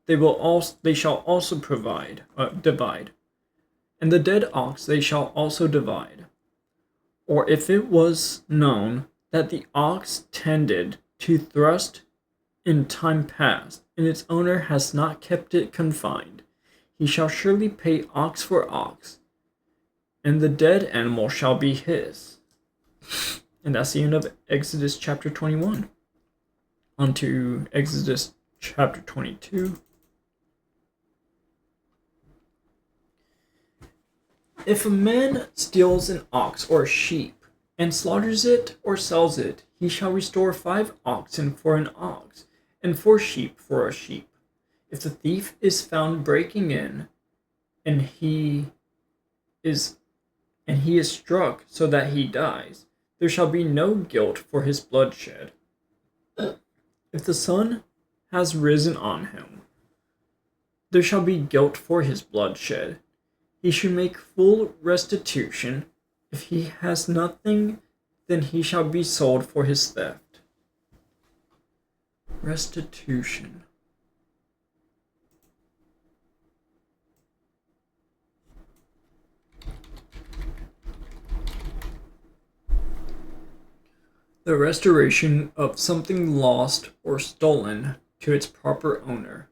they shall also divide. And the dead ox they shall also divide. Or if it was known that the ox tended to thrust in time past, and its owner has not kept it confined, he shall surely pay ox for ox, and the dead animal shall be his. And that's the end of Exodus chapter 21. On to Exodus chapter 22. If a man steals an ox or a sheep, and slaughters it or sells it, he shall restore 5 oxen for an ox, and 4 sheep for a sheep. If the thief is found breaking in, and he is struck so that he dies, there shall be no guilt for his bloodshed. If the sun has risen on him, there shall be guilt for his bloodshed. He should make full restitution. If he has nothing, then he shall be sold for his theft. Restitution. The restoration of something lost or stolen to its proper owner.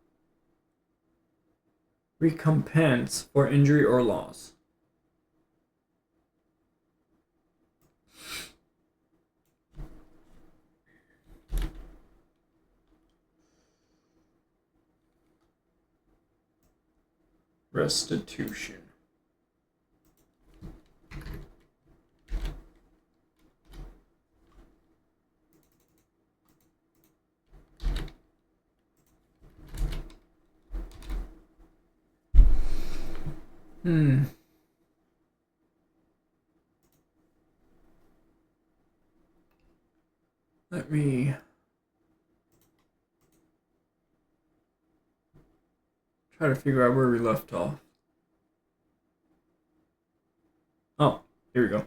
Recompense for injury or loss. Restitution. Let me try to figure out where we left off. Oh, here we go.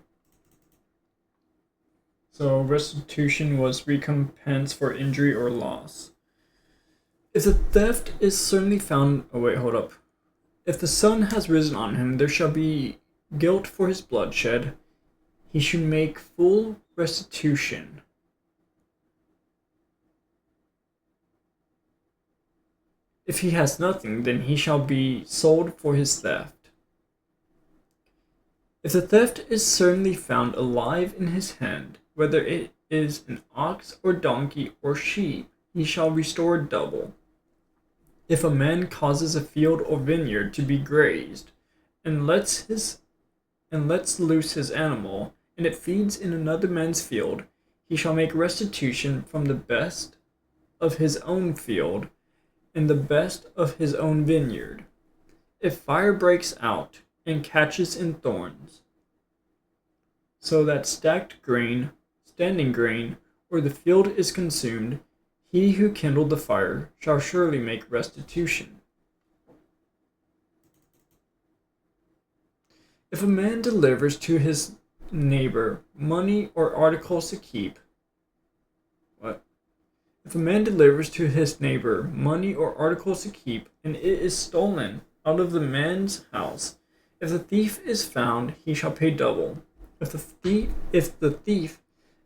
So restitution was recompense for injury or loss. If the theft is certainly found... Oh wait, hold up. If the sun has risen on him, there shall be guilt for his bloodshed. He should make full restitution. If he has nothing, then he shall be sold for his theft. If the theft is certainly found alive in his hand, whether it is an ox or donkey or sheep, he shall restore double. If a man causes a field or vineyard to be grazed, and lets loose his animal, and it feeds in another man's field, he shall make restitution from the best of his own field and the best of his own vineyard. If fire breaks out and catches in thorns, so that standing grain, or the field is consumed, he who kindled the fire shall surely make restitution. If a man delivers to his neighbor money or articles to keep, If a man delivers to his neighbor money or articles to keep, and it is stolen out of the man's house, if the thief is found, he shall pay double. If the thief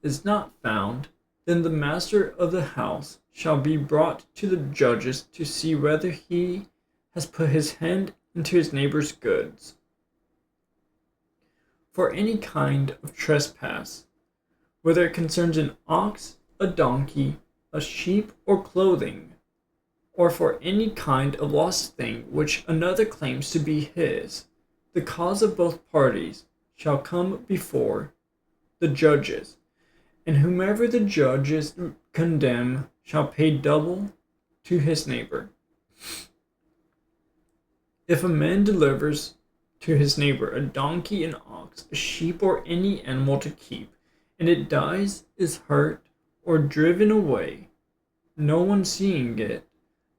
is not found, then the master of the house shall be brought to the judges to see whether he has put his hand into his neighbor's goods. For any kind of trespass, whether it concerns an ox, a donkey, a sheep, or clothing, or for any kind of lost thing which another claims to be his, the cause of both parties shall come before the judges, and whomever the judges condemn shall pay double to his neighbor. If a man delivers to his neighbor a donkey, an ox, a sheep, or any animal to keep, and it dies, is hurt, or driven away, no one seeing it,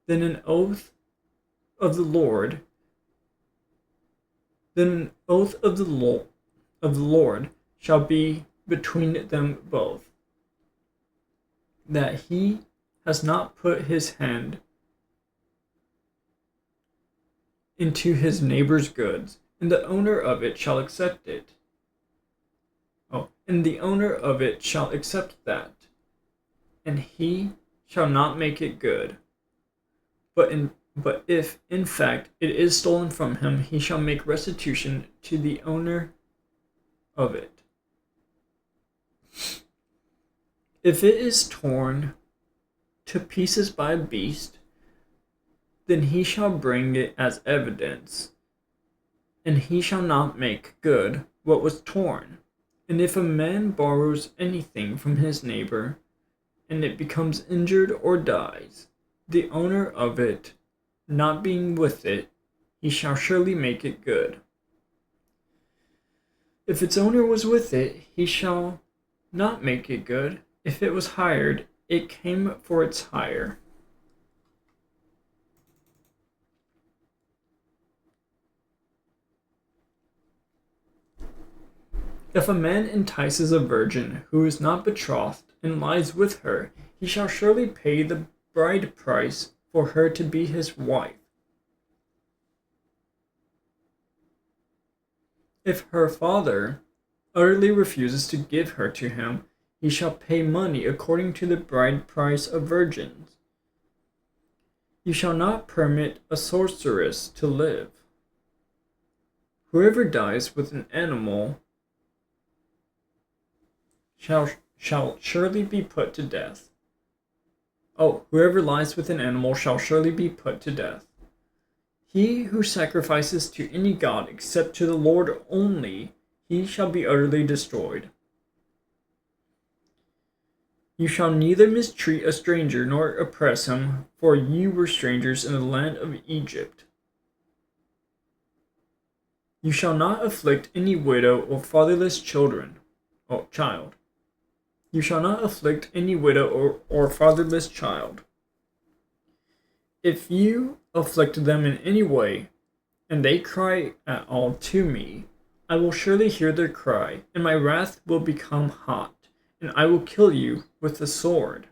then an oath of the Lord shall be between them both, that he has not put his hand into his neighbor's goods, and the owner of it shall accept it. And the owner of it shall accept that, and he shall not make it good. But if in fact it is stolen from him, he shall make restitution to the owner of it. If it is torn to pieces by a beast, then he shall bring it as evidence, and he shall not make good what was torn. And if a man borrows anything from his neighbor, and it becomes injured or dies, the owner of it, not being with it, he shall surely make it good. If its owner was with it, he shall not make it good. If it was hired, it came for its hire. If a man entices a virgin who is not betrothed and lies with her, he shall surely pay the bride price for her to be his wife. If her father utterly refuses to give her to him, he shall pay money according to the bride price of virgins. You shall not permit a sorceress to live. Whoever dies with an animal shall surely be put to death. Whoever lies with an animal shall surely be put to death. He who sacrifices to any god except to the Lord only, he shall be utterly destroyed. You shall neither mistreat a stranger nor oppress him, for you were strangers in the land of Egypt. You shall not afflict any widow or fatherless child. You shall not afflict any widow or fatherless child. If you afflict them in any way, and they cry at all to me, I will surely hear their cry, and my wrath will become hot, and I will kill you with the sword.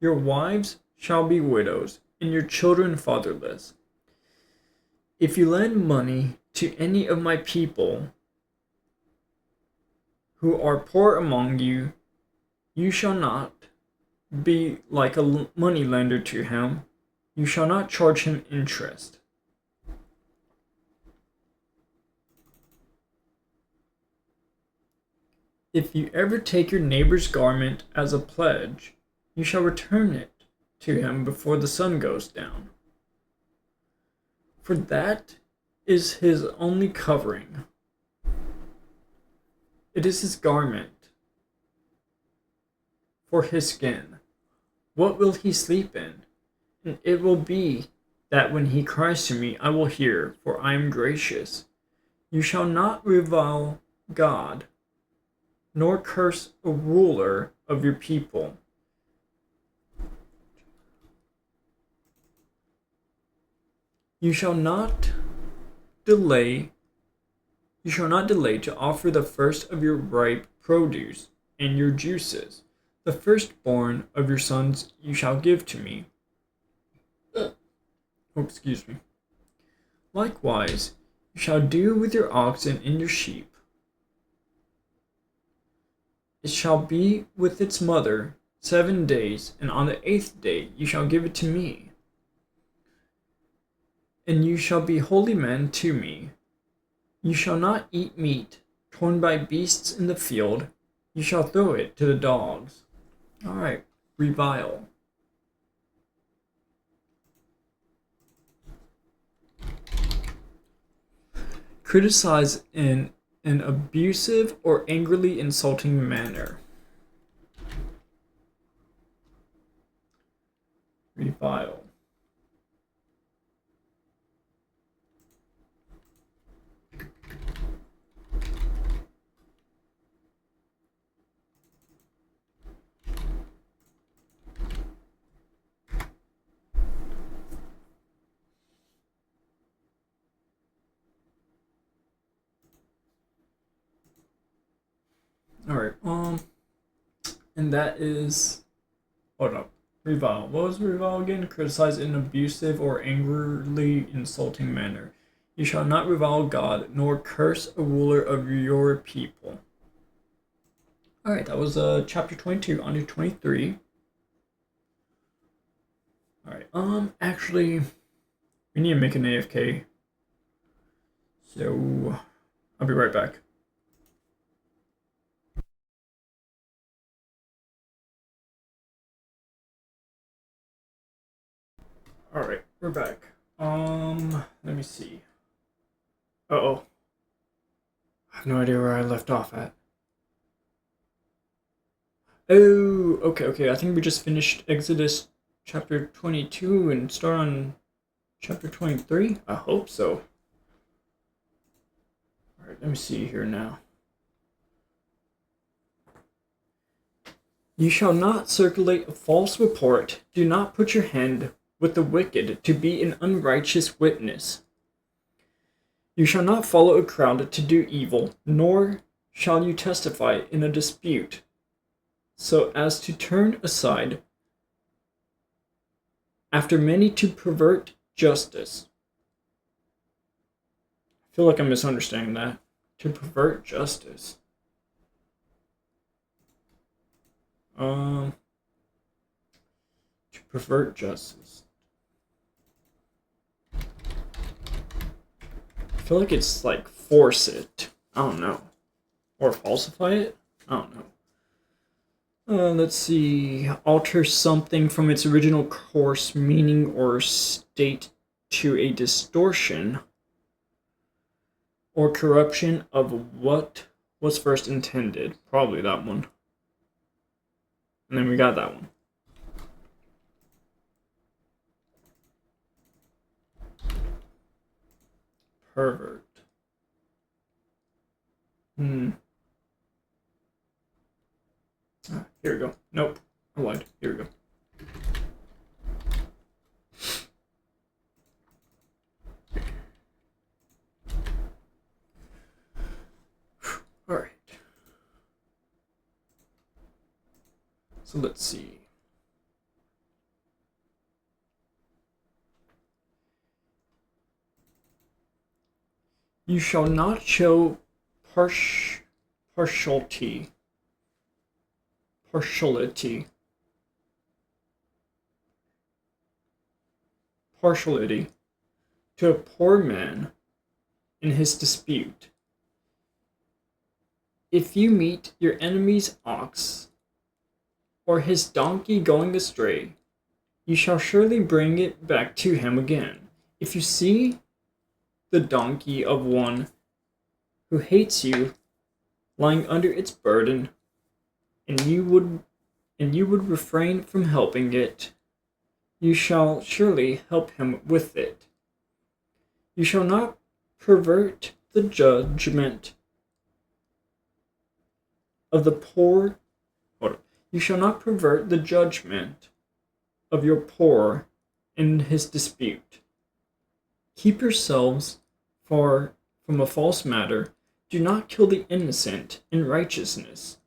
Your wives shall be widows, and your children fatherless. If you lend money to any of my people who are poor among you, you shall not be like a money lender to him. You shall not charge him interest. If you ever take your neighbor's garment as a pledge, you shall return it to him before the sun goes down. For that is his only covering. It is his garment for his skin. What will he sleep in? And it will be that when he cries to me, I will hear, for I am gracious. You shall not revile God, nor curse a ruler of your people. You shall not delay to offer the first of your ripe produce and your juices. The firstborn of your sons you shall give to me. Oh, excuse me. Likewise, you shall do with your oxen and your sheep. It shall be with its mother 7 days, and on the 8th day you shall give it to me. And you shall be holy men to me. You shall not eat meat torn by beasts in the field. You shall throw it to the dogs. All right, revile. Criticize in an abusive or angrily insulting manner. Revile. All right. And that is. Hold up. Revile. What was revile again? Criticize in an abusive or angrily insulting manner. You shall not revile God, nor curse a ruler of your people. All right, that was chapter 22. On to 23. All right. Actually, we need to make an AFK. So, I'll be right back. All right, we're back. Let me see. Uh-oh. I have no idea where I left off at. Oh, okay. I think we just finished Exodus chapter 22 and start on chapter 23. I hope so. All right, let me see here now. You shall not circulate a false report. Do not put your hand with the wicked to be an unrighteous witness. You shall not follow a crowd to do evil, nor shall you testify in a dispute, so as to turn aside after many to pervert justice. I feel like I'm misunderstanding that. To pervert justice. To pervert justice. I feel like it's like force it. I don't know. Or falsify it? I don't know. Let's see. Alter something from its original course, meaning, or state to a distortion or corruption of what was first intended. Probably that one. And then we got that one. Pervert. Here we go. Nope. I lied. Here we go. All right. So let's see. You shall not show partiality to a poor man in his dispute. If you meet your enemy's ox or his donkey going astray, you shall surely bring it back to him again. If you see the donkey of one who hates you lying under its burden, and you would refrain from helping it, you shall surely help him with it. You shall not pervert the judgment of the poor. You shall not pervert the judgment of your poor in his dispute. Keep yourselves far from a false matter. Do not kill the innocent in righteousness.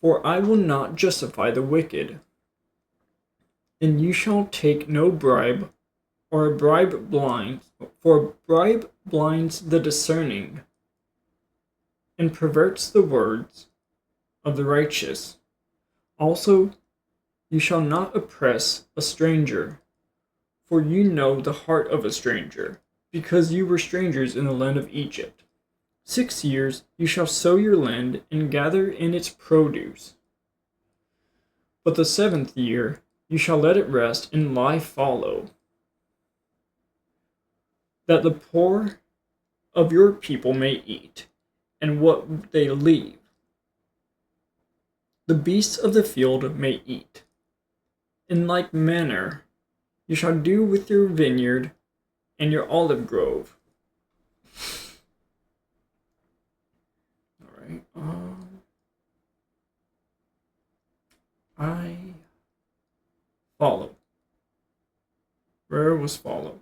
For I will not justify the wicked. And you shall take no bribe, for a bribe blinds the discerning, and perverts the words of the righteous. Also, you shall not oppress a stranger, for you know the heart of a stranger, because you were strangers in the land of Egypt. 6 years you shall sow your land and gather in its produce. But the 7th year you shall let it rest and lie fallow, that the poor of your people may eat, and what they leave, the beasts of the field may eat. In like manner you shall do with your vineyard and your olive grove. All right. I follow. Where was follow?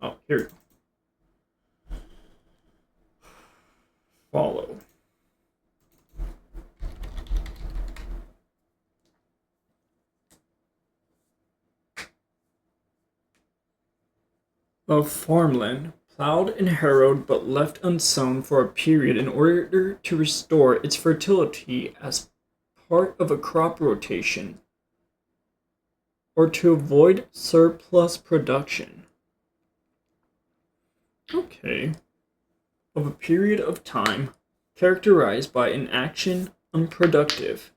Oh, here we go. Follow. Of farmland, plowed and harrowed but left unsown for a period in order to restore its fertility as part of a crop rotation, or to avoid surplus production. Okay. Of a period of time characterized by an action unproductive.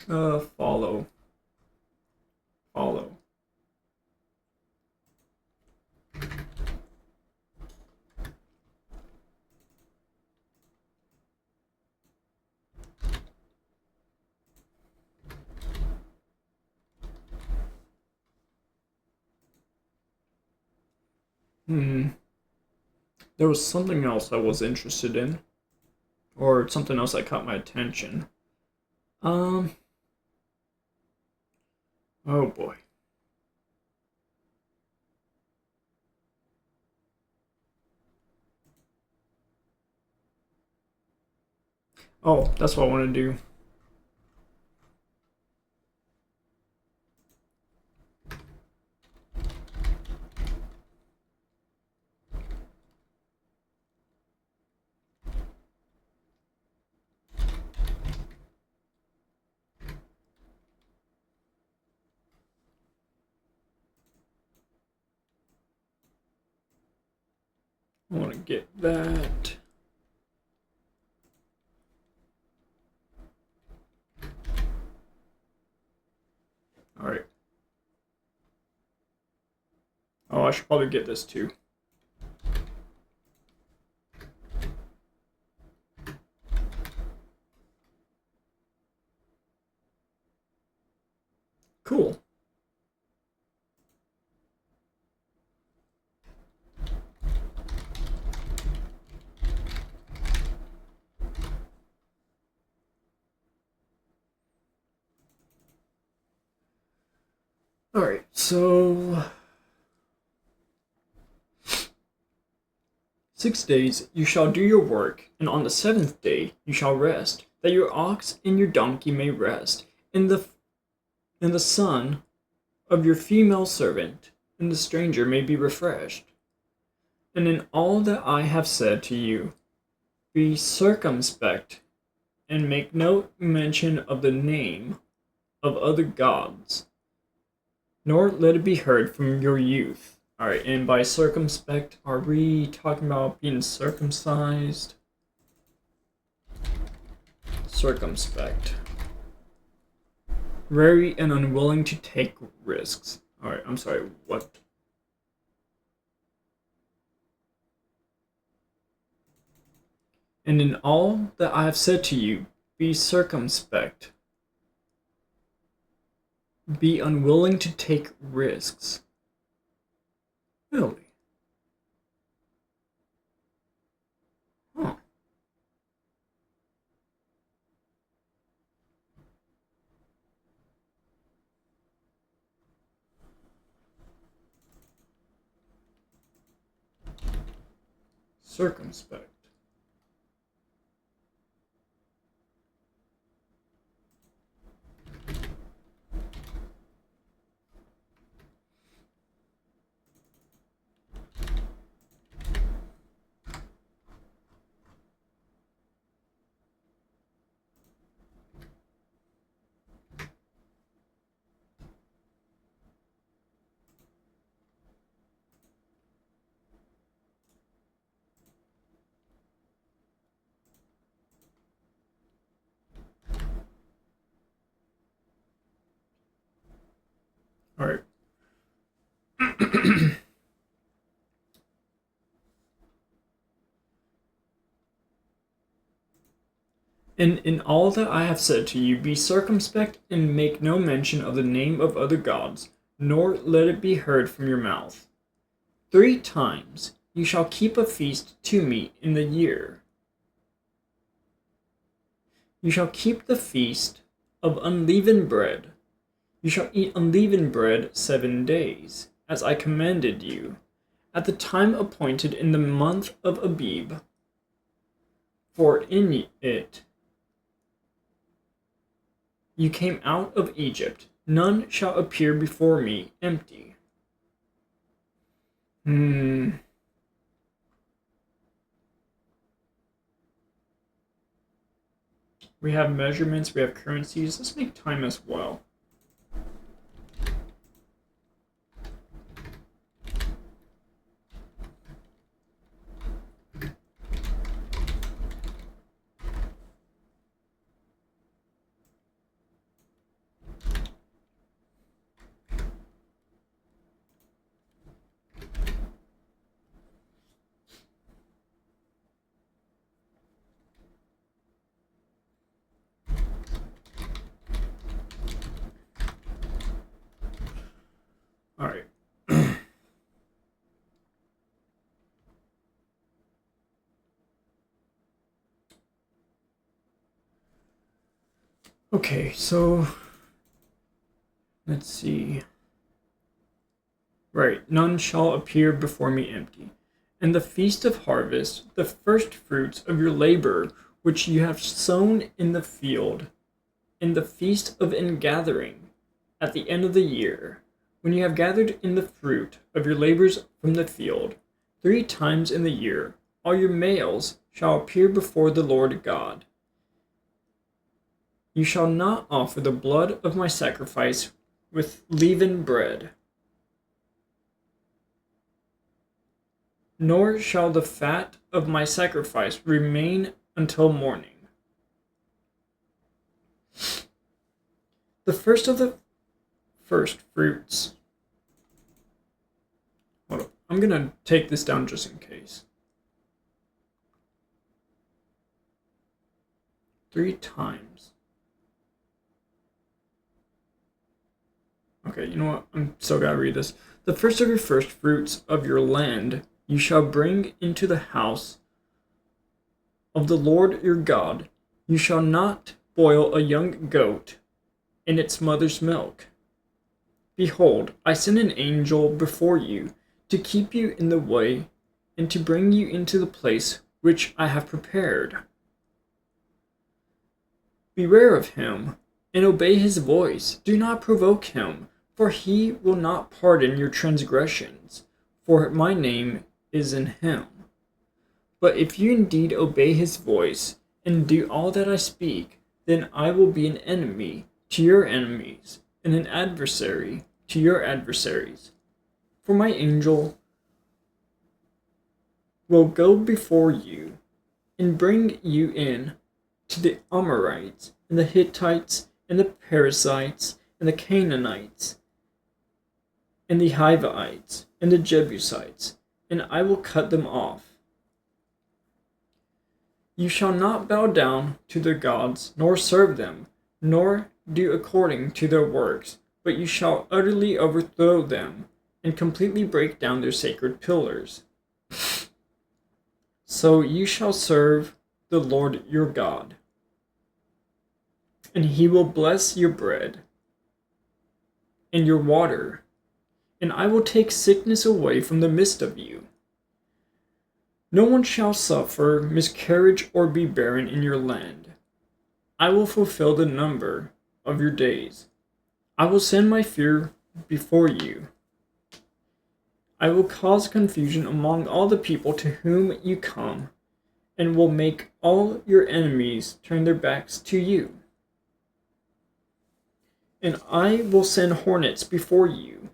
Follow. Follow. There was something else I was interested in, or something else that caught my attention. Oh boy. Oh, that's what I want to do. I want to get that. All right. Oh, I should probably get this too. Cool. All right, so 6 days you shall do your work, and on the 7th day you shall rest, that your ox and your donkey may rest, and the son of your female servant and the stranger may be refreshed. And in all that I have said to you, be circumspect, and make no mention of the name of other gods, nor let it be heard from your youth. Alright, and by circumspect, are we talking about being circumcised? Circumspect. Wary and unwilling to take risks. Alright, I'm sorry, what? And in all that I have said to you, be circumspect. Be unwilling to take risks. Really? Huh. Circumspect. Alright. And in all that I have said to you, be circumspect and make no mention of the name of other gods, nor let it be heard from your mouth. 3 times you shall keep a feast to me in the year. You shall keep the feast of unleavened bread. You shall eat unleavened bread 7 days, as I commanded you, at the time appointed in the month of Abib. For in it you came out of Egypt. None shall appear before me empty. We have measurements, we have currencies. Let's make time as well. Alright. Okay, so let's see. Right, none shall appear before me empty. And the feast of harvest, the first fruits of your labor, which you have sown in the field, and the feast of ingathering, at the end of the year, when you have gathered in the fruit of your labors from the field, 3 times in the year, all your males shall appear before the Lord God. You shall not offer the blood of my sacrifice with leavened bread, nor shall the fat of my sacrifice remain until morning. The first of the first fruits. Hold up. I'm going to take this down just in case. 3 times. Okay, you know what? I'm still gotta read this. The first of your first fruits of your land you shall bring into the house of the Lord your God. You shall not boil a young goat in its mother's milk. Behold, I send an angel before you to keep you in the way and to bring you into the place which I have prepared. Beware of him and obey his voice. Do not provoke him, for he will not pardon your transgressions. For my name is in him. But if you indeed obey his voice and do all that I speak, then I will be an enemy to your enemies and an adversary to your adversaries. For my angel will go before you and bring you in to the Amorites and the Hittites and the Perizzites and the Canaanites and the Hivites and the Jebusites, and I will cut them off. You shall not bow down to their gods, nor serve them, nor do according to their works, but you shall utterly overthrow them and completely break down their sacred pillars. So you shall serve the Lord your God, and he will bless your bread and your water, and I will take sickness away from the midst of you. No one shall suffer miscarriage or be barren in your land. I will fulfill the number of your days. I will send my fear before you. I will cause confusion among all the people to whom you come, and will make all your enemies turn their backs to you. And I will send hornets before you,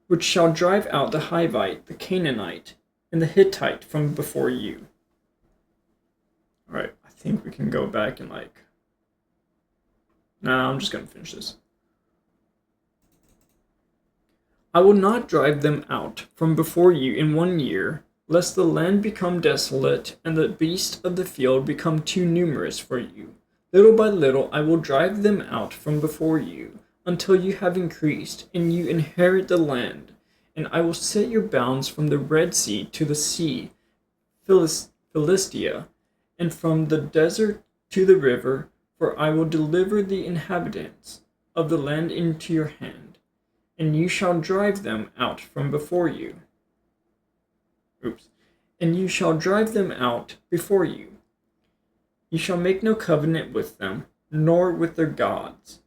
which shall drive out the Hivite, the Canaanite, and the Hittite from before you. Alright, I think we can go back and Nah, I'm just gonna finish this. I will not drive them out from before you in 1 year, lest the land become desolate and the beasts of the field become too numerous for you. Little by little I will drive them out from before you, until you have increased, and you inherit the land. And I will set your bounds from the Red Sea to the sea, Philistia, and from the desert to the river, for I will deliver the inhabitants of the land into your hand, and you shall drive them out from before you. And you shall drive them out before you. You shall make no covenant with them, nor with their gods.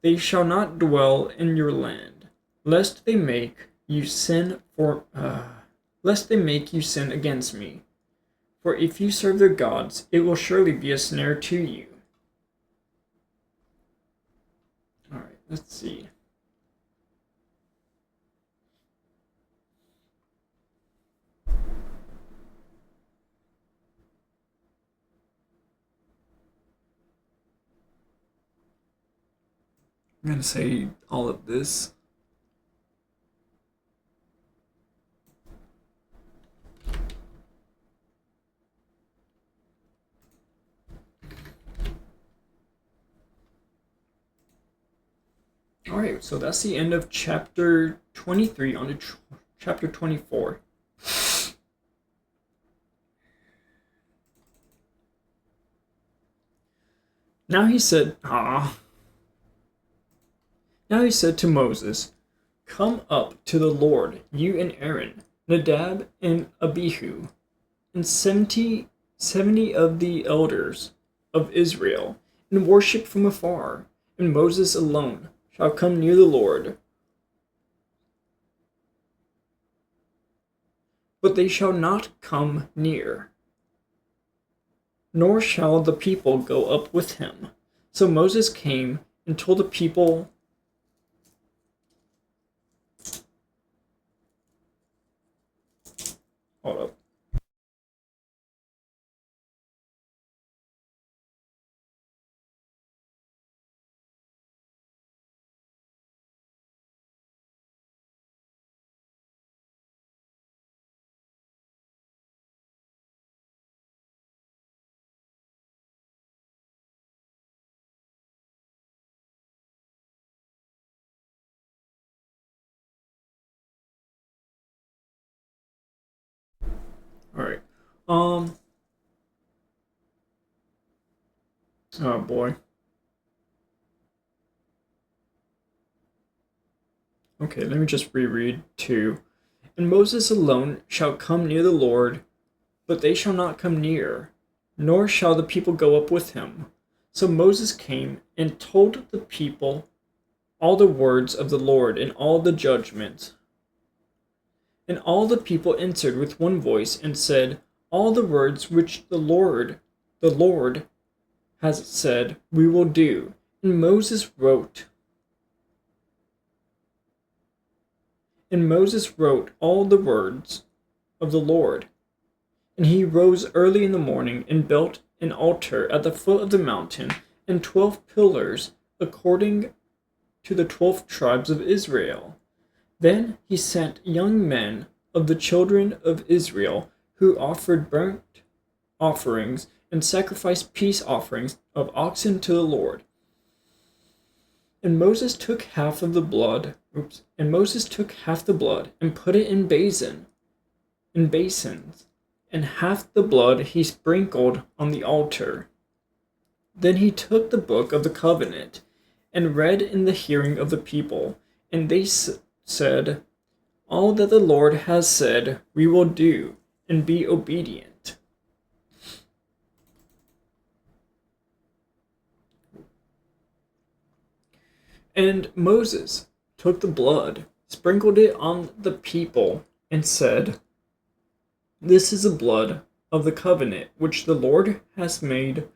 They shall not dwell in your land, lest they make you sin against me. For if you serve their gods, it will surely be a snare to you. Alright, let's see. I'm going to say all of this. Alright, so that's the end of chapter 23 on to chapter 24. Now he said to Moses, "Come up to the Lord, you and Aaron, Nadab and Abihu, and 70 of the elders of Israel, and worship from afar, and Moses alone shall come near the Lord. But they shall not come near, nor shall the people go up with him." So Moses came and told the people, hold up. Alright. Oh boy. Okay, let me just reread 2. "And Moses alone shall come near the Lord, but they shall not come near, nor shall the people go up with him." So Moses came and told the people all the words of the Lord and all the judgments. And all the people answered with one voice and said, all the words which the Lord has said, we will do. And Moses wrote all the words of the Lord. And he rose early in the morning and built an altar at the foot of the mountain and 12 pillars according to the 12 tribes of Israel. Then he sent young men of the children of Israel who offered burnt offerings and sacrificed peace offerings of oxen to the Lord. And Moses took half the blood and put it in basins, and half the blood he sprinkled on the altar. Then he took the book of the covenant and read in the hearing of the people, and they said, all that the Lord has said we will do, and be obedient. And Moses took the blood, sprinkled it on the people, and said, this is the blood of the covenant which the Lord has made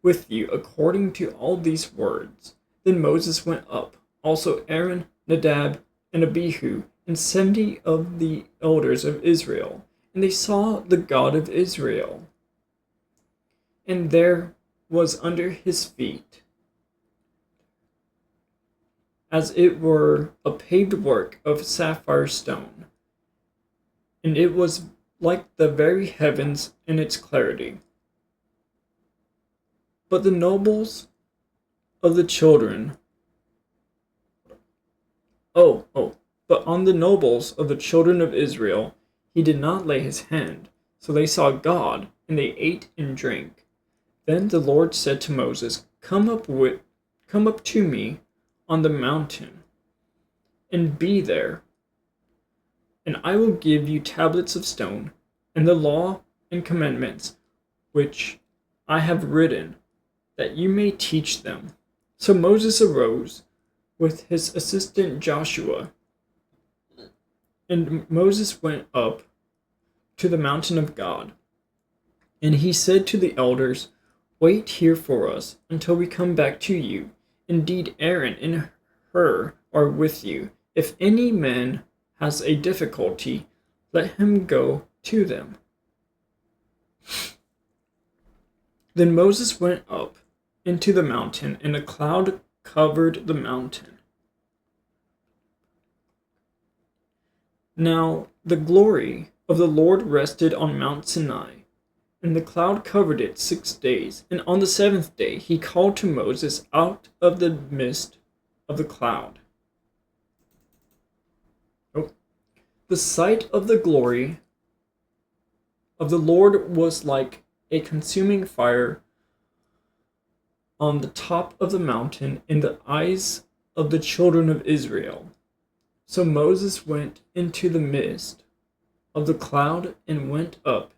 with you according to all these words. Then Moses went up, also Aaron, Nadab, and Abihu, and 70 of the elders of Israel, and they saw the God of Israel. And there was under his feet, as it were, a paved work of sapphire stone, and it was like the very heavens in its clarity. But the nobles of the children, but on the nobles of the children of Israel he did not lay his hand, so they saw God, and they ate and drank. Then the Lord said to Moses, come up to me on the mountain, and be there, and I will give you tablets of stone, and the law and commandments which I have written, that you may teach them. So Moses arose with his assistant Joshua, and Moses went up to the mountain of God. And he said to the elders, wait here for us until we come back to you. Indeed, Aaron and Hur are with you. If any man has a difficulty, let him go to them. Then Moses went up into the mountain, and a cloud covered the mountain. Now the glory of the Lord rested on Mount Sinai, and the cloud covered it 6 days. And on the 7th day he called to Moses out of the midst of the cloud. The sight of the glory of the Lord was like a consuming fire on the top of the mountain in the eyes of the children of Israel. So Moses went into the midst of the cloud and went up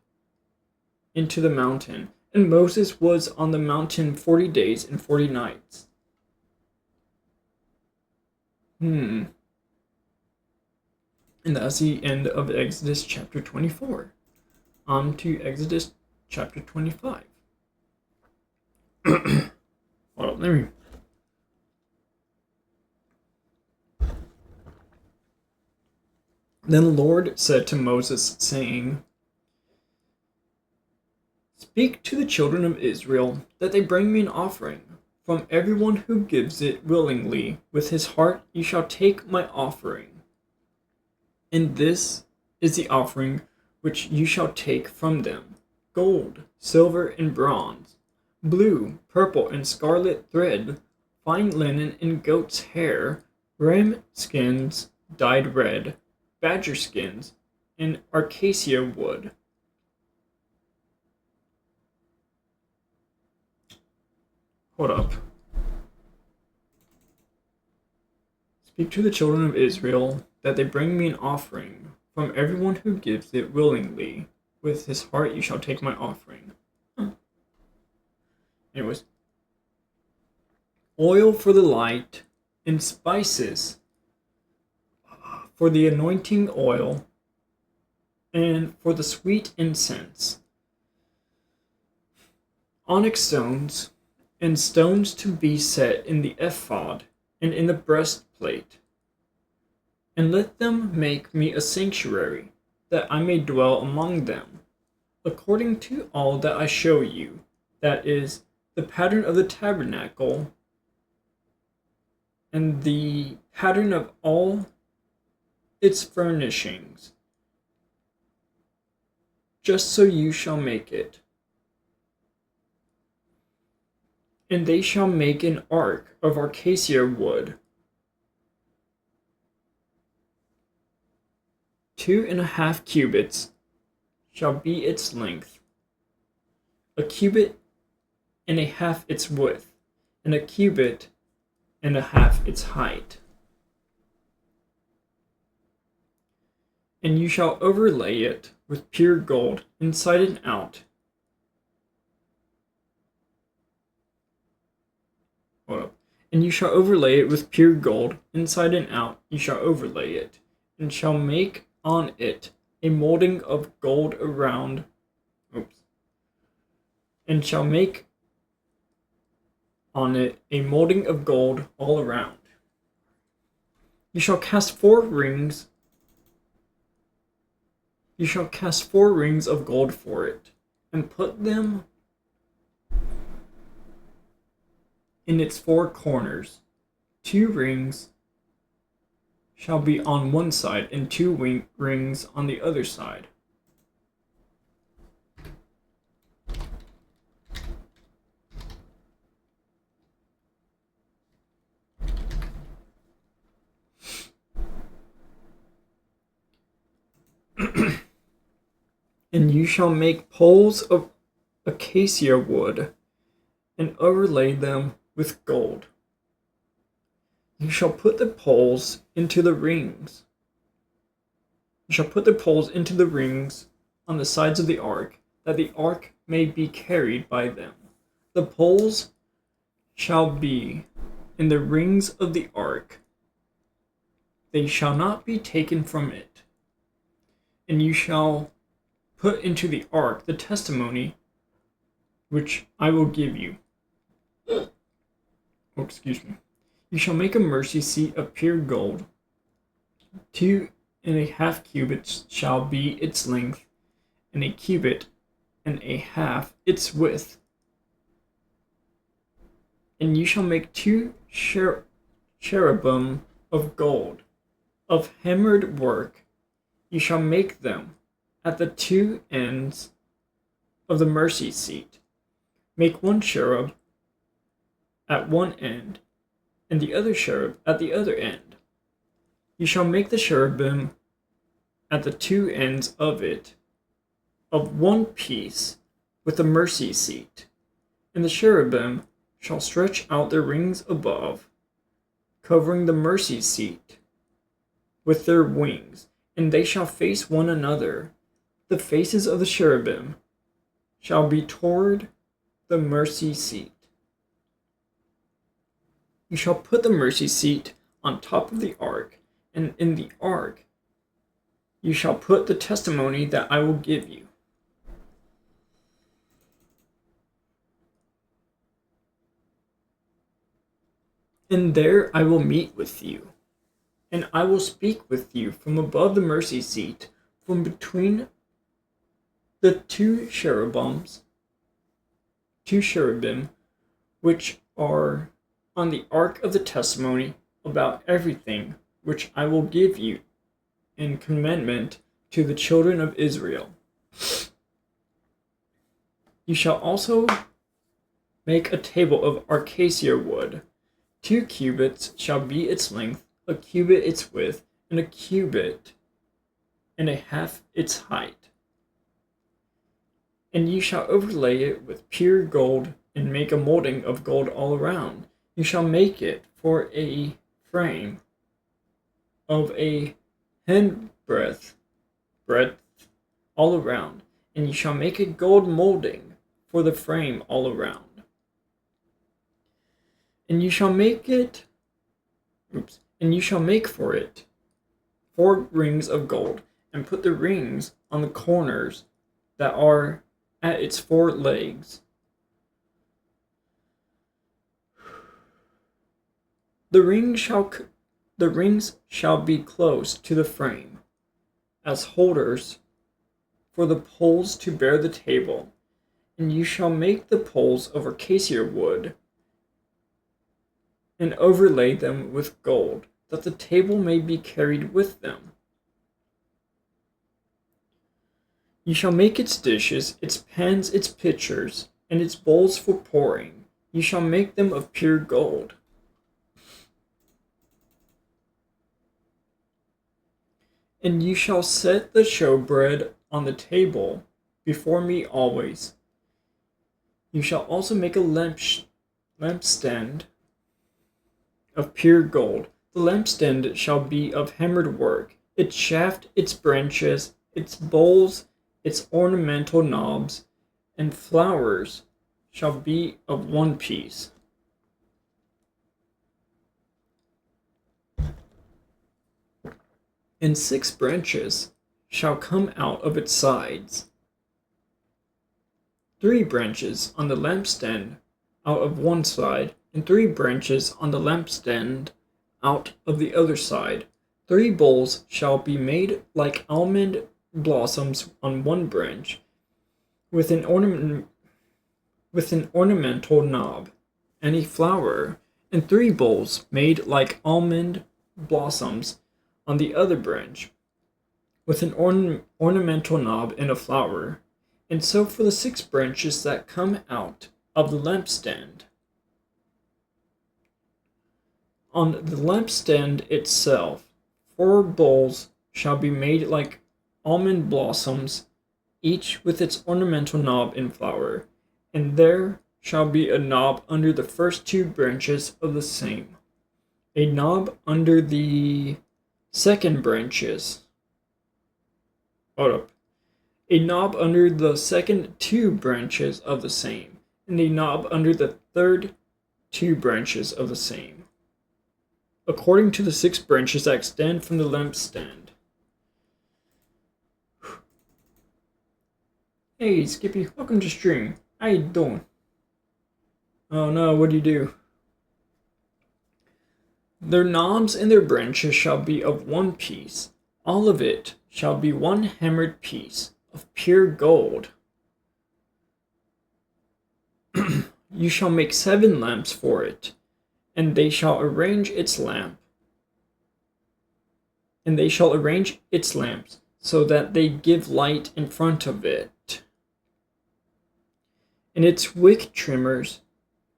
into the mountain. And Moses was on the mountain 40 days and 40 nights. And that's the end of Exodus chapter 24. On to Exodus chapter 25. Well, let me. Then the Lord said to Moses, saying, speak to the children of Israel that they bring me an offering. From everyone who gives it willingly with his heart you shall take my offering. And this is the offering which you shall take from them: gold, silver, and bronze, blue, purple, and scarlet thread, fine linen and goat's hair, ram skins dyed red, badger skins, and acacia wood. Hold up. Speak to the children of Israel that they bring me an offering. From everyone who gives it willingly with his heart you shall take my offering. Anyways. Oil for the light and spices for the anointing oil, and for the sweet incense, onyx stones, and stones to be set in the ephod and in the breastplate. And let them make me a sanctuary, that I may dwell among them, according to all that I show you, that is, the pattern of the tabernacle, and the pattern of all its furnishings, just so you shall make it. And they shall make an ark of acacia wood, 2.5 cubits shall be its length, 1.5 cubits its width, and 1.5 cubits its height. And you shall overlay it with pure gold inside and out. And you shall overlay it with pure gold inside and out. You shall overlay it, and shall make on it a molding of gold around. And shall make on it a molding of gold all around. You shall cast 4 rings. You shall cast 4 rings of gold for it, and put them in its 4 corners. 2 rings shall be on one side, and 2 rings on the other side. And you shall make poles of acacia wood, and overlay them with gold. You shall put the poles into the rings. You shall put the poles into the rings on the sides of the ark, that the ark may be carried by them. The poles shall be in the rings of the ark. They shall not be taken from it. And you shall put into the ark the testimony which I will give you. You shall make a mercy seat of pure gold. 2.5 cubits shall be its length, and 1.5 cubits its width. And you shall make 2 cherubim of gold, of hammered work. You shall make them at the 2 ends of the mercy seat. Make 1 cherub at one end, and the other cherub at the other end. You shall make the cherubim at the 2 ends of it of one piece with the mercy seat, and the cherubim shall stretch out their wings above, covering the mercy seat with their wings, and they shall face one another. The faces of the cherubim shall be toward the mercy seat. You shall put the mercy seat on top of the ark, and in the ark you shall put the testimony that I will give you. And there I will meet with you, and I will speak with you from above the mercy seat, from between the 2 cherubim, which are on the ark of the testimony, about everything which I will give you in commandment to the children of Israel. You shall also make a table of acacia wood. 2 cubits shall be its length, 1 cubit its width, and 1.5 cubits its height. And you shall overlay it with pure gold, and make a molding of gold all around. You shall make it for a frame of a handbreadth all around, and you shall make a gold molding for the frame all around. And you shall make for it 4 rings of gold, and put the rings on the corners that are at its 4 legs. The rings shall be close to the frame, as holders for the poles to bear the table, and you shall make the poles of acacia wood, and overlay them with gold, that the table may be carried with them. You shall make its dishes, its pans, its pitchers, and its bowls for pouring. You shall make them of pure gold. And you shall set the showbread on the table before me always. You shall also make a lampstand of pure gold. The lampstand shall be of hammered work, its shaft, its branches, its bowls, its ornamental knobs, and flowers shall be of one piece. And 6 branches shall come out of its sides, 3 branches on the lampstand out of one side, and 3 branches on the lampstand out of the other side. 3 bowls shall be made like almond blossoms on one branch, with an ornamental knob and a flower, and 3 bowls made like almond blossoms on the other branch, with an ornamental knob and a flower. And so for the 6 branches that come out of the lampstand. On the lampstand itself, 4 bowls shall be made like almond blossoms, each with its ornamental knob and flower, and there shall be a knob under the first 2 branches of the same, a knob under the second branches. Hold up. A knob under the second 2 branches of the same, and a knob under the third 2 branches of the same, according to the 6 branches that extend from the lampstand. Hey, Skippy, welcome to stream. How you doing? Oh no, what'd you do? Their knobs and their branches shall be of one piece. All of it shall be one hammered piece of pure gold. You shall make 7 lamps for it, and they shall arrange its lamps so that they give light in front of it. And its wick trimmers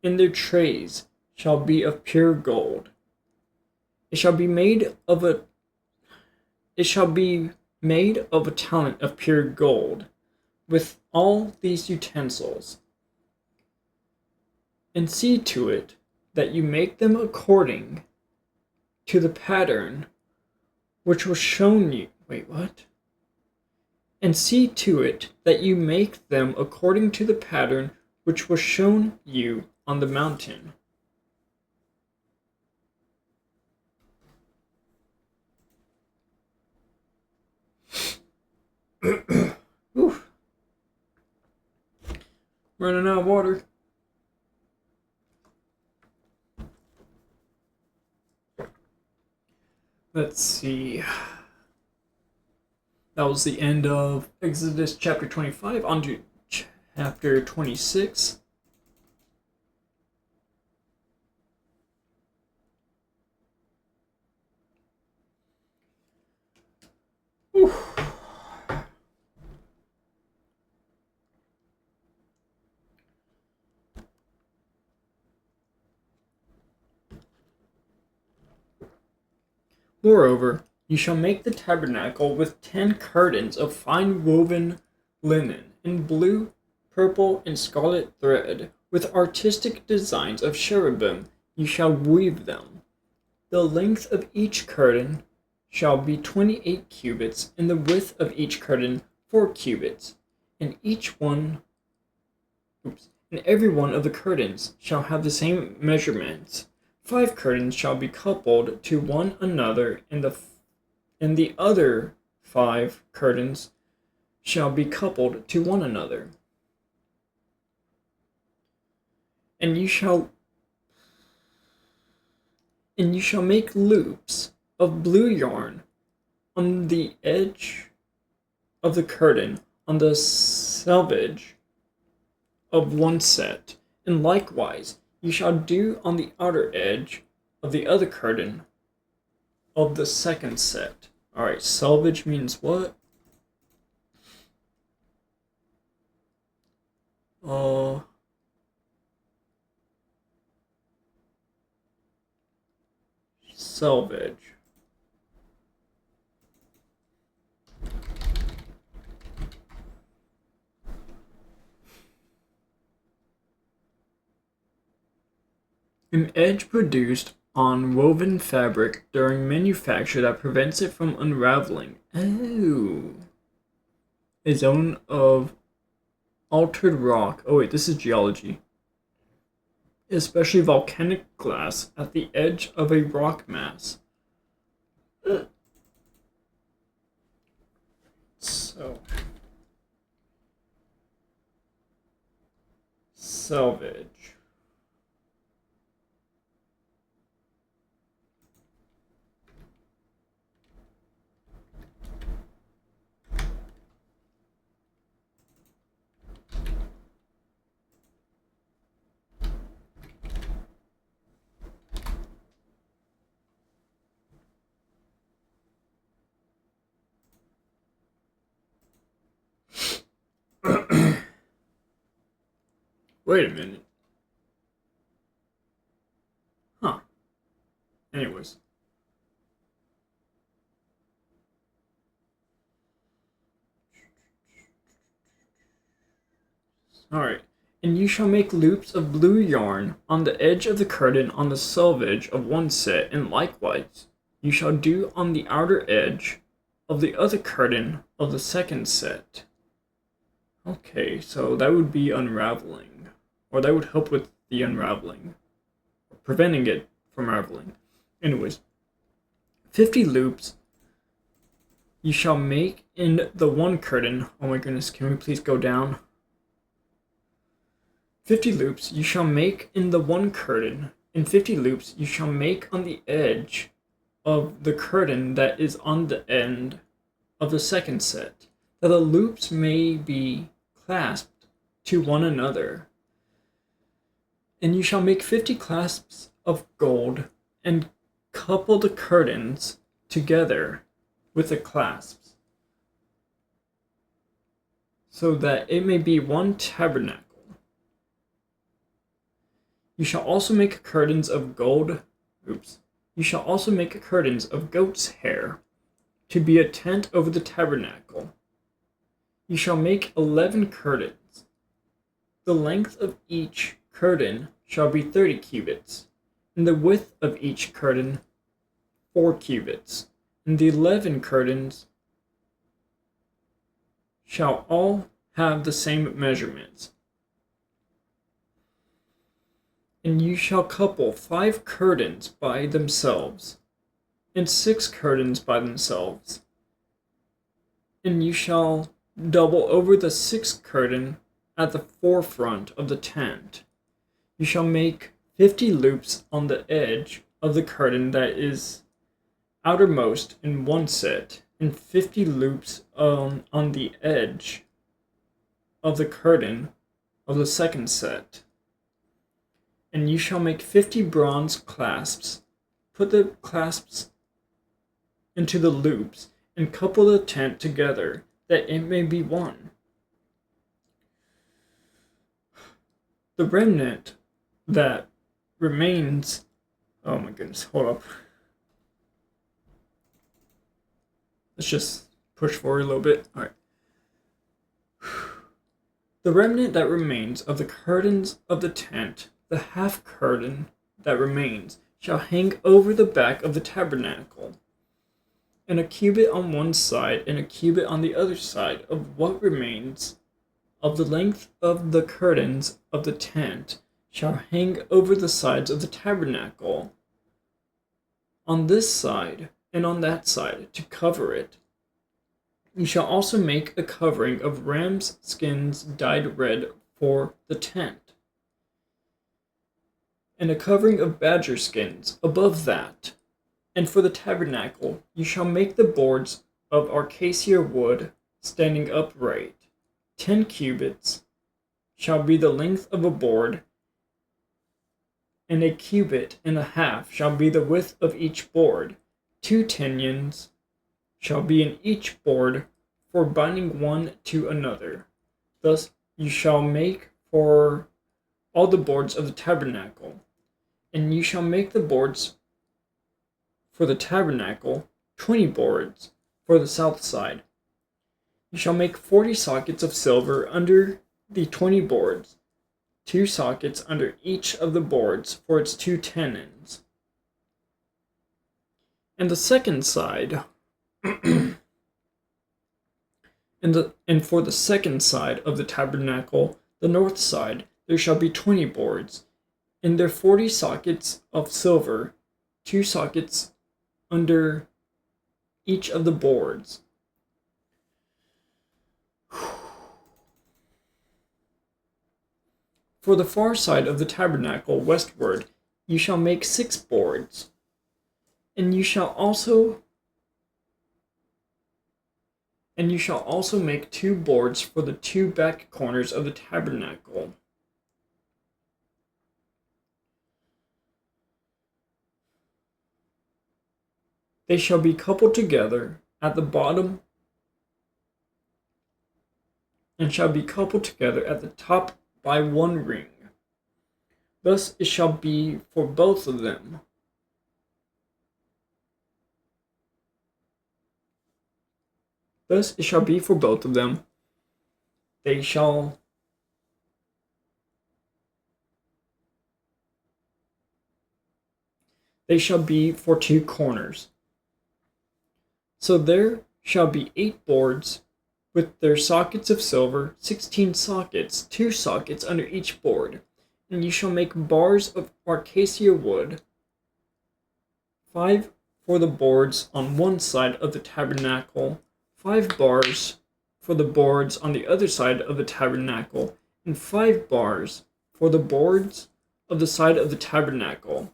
and their trays shall be of pure gold. It shall be made of a talent of pure gold, with all these utensils. And see to it that you make them according to the pattern which was shown you. Wait, what? And see to it that you make them according to the pattern which was shown you on the mountain. Oof. Running out of water. Let's see. That was the end of Exodus chapter 25. On to chapter 26. Whew. Moreover, you shall make the tabernacle with 10 curtains of fine woven linen, in blue, purple, and scarlet thread, with artistic designs of cherubim. You shall weave them. The length of each curtain shall be 28 cubits, and the width of each curtain 4 cubits, and every one of the curtains shall have the same measurements. 5 curtains shall be coupled to one another, and the other 5 curtains shall be coupled to one another. And you shall make loops of blue yarn on the edge of the curtain on the selvage of one set, and likewise you shall do on the outer edge of the other curtain of the second set. Alright, selvage means what? Selvage. An edge produced on woven fabric during manufacture that prevents it from unraveling. Oh. A zone of altered rock. Oh wait, this is geology. Especially volcanic glass at the edge of a rock mass. So. Selvage. Wait a minute. Huh. Anyways. Alright. And you shall make loops of blue yarn on the edge of the curtain on the selvage of one set, and likewise you shall do on the outer edge of the other curtain of the second set. Okay, so that would be unraveling. Or that would help with the unraveling. Or preventing it from unraveling. Anyways. 50 loops you shall make in the one curtain. Oh my goodness, can we please go down? 50 loops you shall make in the one curtain, and 50 loops you shall make on the edge of the curtain that is on the end of the second set, that the loops may be clasped to one another. And you shall make 50 clasps of gold, and couple the curtains together with the clasps, so that it may be one tabernacle. You shall also make curtains of gold. You shall also make curtains of goat's hair, to be a tent over the tabernacle. You shall make 11 curtains. The length of each curtain shall be 30 cubits, and the width of each curtain 4 cubits, and the 11 curtains shall all have the same measurements. And you shall couple 5 curtains by themselves, and 6 curtains by themselves. And you shall double over the 6th curtain at the forefront of the tent. You shall make 50 loops on the edge of the curtain that is outermost in one set, and 50 loops on the edge of the curtain of the second set. And you shall make 50 bronze clasps. Put the clasps into the loops, and couple the tent together, that it may be one. The remnant that remains... Oh my goodness, hold up. Let's just push forward a little bit. Alright. The remnant that remains of the curtains of the tent, the half curtain that remains, shall hang over the back of the tabernacle, and a cubit on one side and a cubit on the other side of what remains of the length of the curtains of the tent shall hang over the sides of the tabernacle, on this side and on that side, to cover it. You shall also make a covering of ram's skins dyed red for the tent, and a covering of badger skins above that. And for the tabernacle you shall make the boards of acacia wood standing upright. 10 cubits shall be the length of a board, and a cubit and a half shall be the width of each board. 2 tenons shall be in each board for binding one to another. Thus you shall make for all the boards of the tabernacle. And you shall make the boards for the tabernacle 20 boards for the south side. You shall make 40 sockets of silver under the 20 boards, 2 sockets under each of the boards for its 2 tenons. And the second side, and for the second side of the tabernacle, the north side, there shall be 20 boards, and their 40 sockets of silver, 2 sockets under each of the boards. For the far side of the tabernacle westward, you shall make 6 boards, and you shall also make 2 boards for the 2 back corners of the tabernacle. They shall be coupled together at the bottom and shall be coupled together at the top by 1 ring. Thus it shall be for both of them. Thus it shall be for both of them. They shall be for 2 corners. So there shall be 8 boards with their sockets of silver, 16 sockets, 2 sockets under each board. And you shall make bars of acacia wood, 5 for the boards on one side of the tabernacle, 5 bars for the boards on the other side of the tabernacle, and 5 bars for the boards of the side of the tabernacle,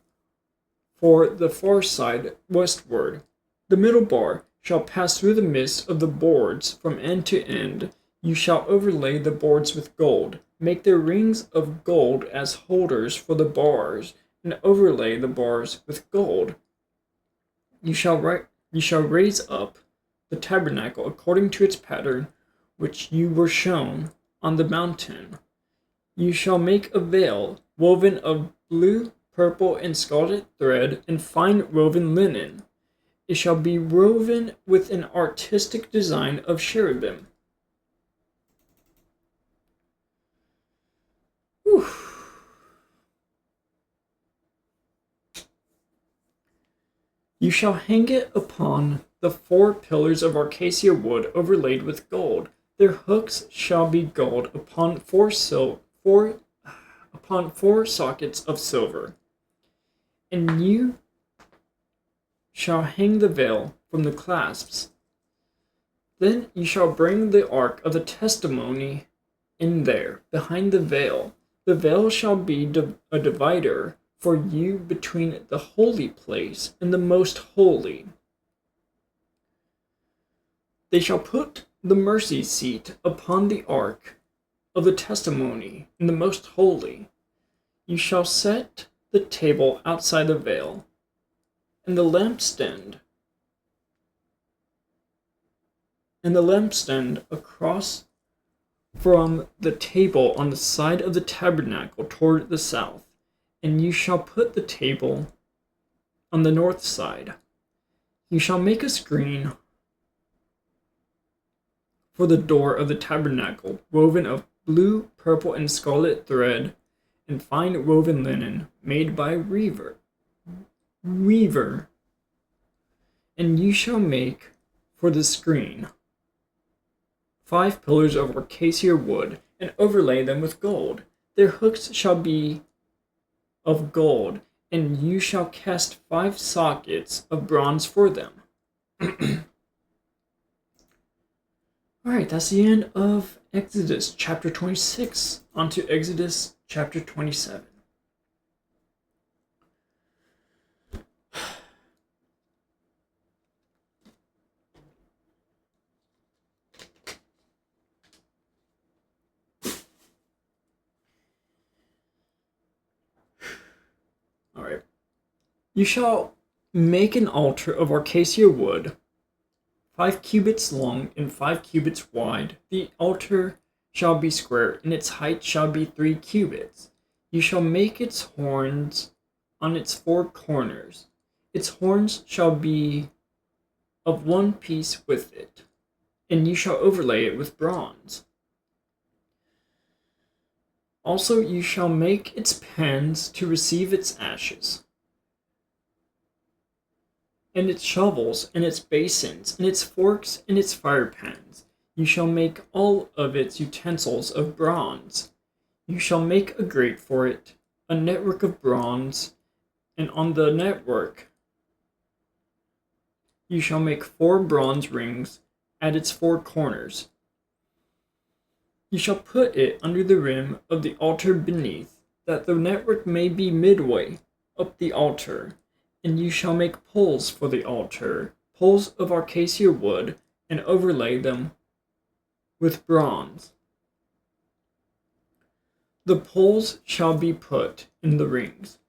for the far side westward. The middle bar shall pass through the midst of the boards from end to end. You shall overlay the boards with gold. Make their rings of gold as holders for the bars, and overlay the bars with gold. You shall raise up the tabernacle according to its pattern, which you were shown on the mountain. You shall make a veil woven of blue, purple, and scarlet thread and fine woven linen. It shall be woven with an artistic design of cherubim. Whew. You shall hang it upon the 4 pillars of acacia wood overlaid with gold. Their hooks shall be gold upon 4 sockets of silver. And you shall hang the veil from the clasps. Then you shall bring the ark of the testimony in there, behind the veil. The veil shall be a divider for you between the holy place and the most holy. They shall put the mercy seat upon the ark of the testimony in the most holy. You shall set the table outside the veil, and the lampstand across from the table on the side of the tabernacle toward the south. And you shall put the table on the north side. You shall make a screen for the door of the tabernacle, woven of blue, purple, and scarlet thread, and fine woven linen, made by weaver. And you shall make for the screen 5 pillars of acacia wood, and overlay them with gold. Their hooks shall be of gold, and you shall cast 5 sockets of bronze for them. Alright, that's the end of Exodus chapter 26. On to Exodus chapter 27. Alright. You shall make an altar of acacia wood, 5 cubits long and 5 cubits wide. The altar shall be square, and its height shall be 3 cubits. You shall make its horns on its 4 corners. Its horns shall be of one piece with it, and you shall overlay it with bronze. Also you shall make its pans to receive its ashes, and its shovels, and its basins, and its forks, and its fire pans. You shall make all of its utensils of bronze. You shall make a grate for it, a network of bronze, and on the network you shall make 4 bronze rings at its 4 corners. You shall put it under the rim of the altar beneath, that the network may be midway up the altar. And you shall make poles for the altar, poles of acacia wood, and overlay them with bronze. The poles shall be put in the rings,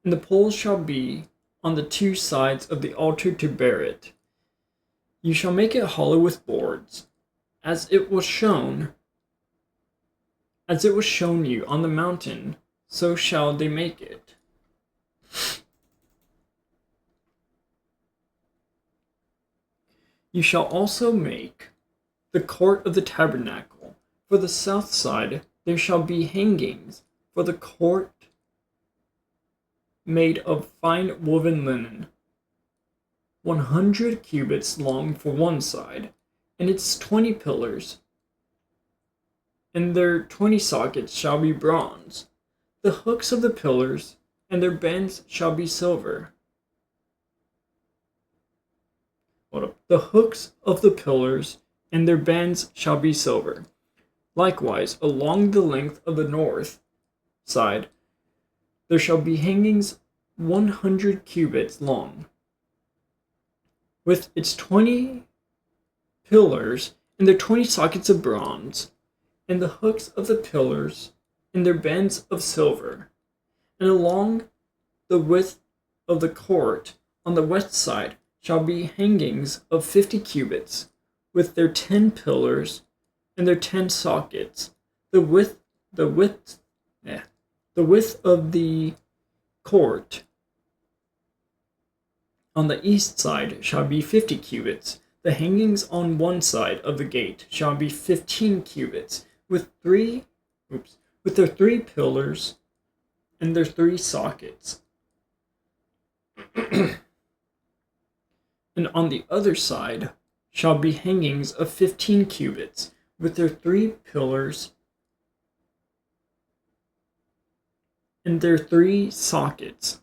and the poles shall be on the 2 sides of the altar to bear it. You shall make it hollow with boards, as it was shown you on the mountain, so shall they make it. You shall also make the court of the tabernacle. For the south side there shall be hangings for the court made of fine woven linen, 100 cubits long for one side, and its 20 pillars, and their 20 sockets shall be bronze. The hooks of the pillars and their bends shall be silver. The hooks of the pillars and their bends shall be silver. Likewise, along the length of the north side, there shall be hangings 100 cubits long, with its 20 pillars and their 20 sockets of bronze, and the hooks of the pillars and their bends of silver. And along the width of the court on the west side shall be hangings of 50 cubits, with their 10 pillars and their 10 sockets. The width of the court on the east side shall be 50 cubits. The hangings on one side of the gate shall be 15 cubits, with their 3 pillars and their 3 sockets. And on the other side shall be hangings of 15 cubits, with their 3 pillars and their 3 sockets.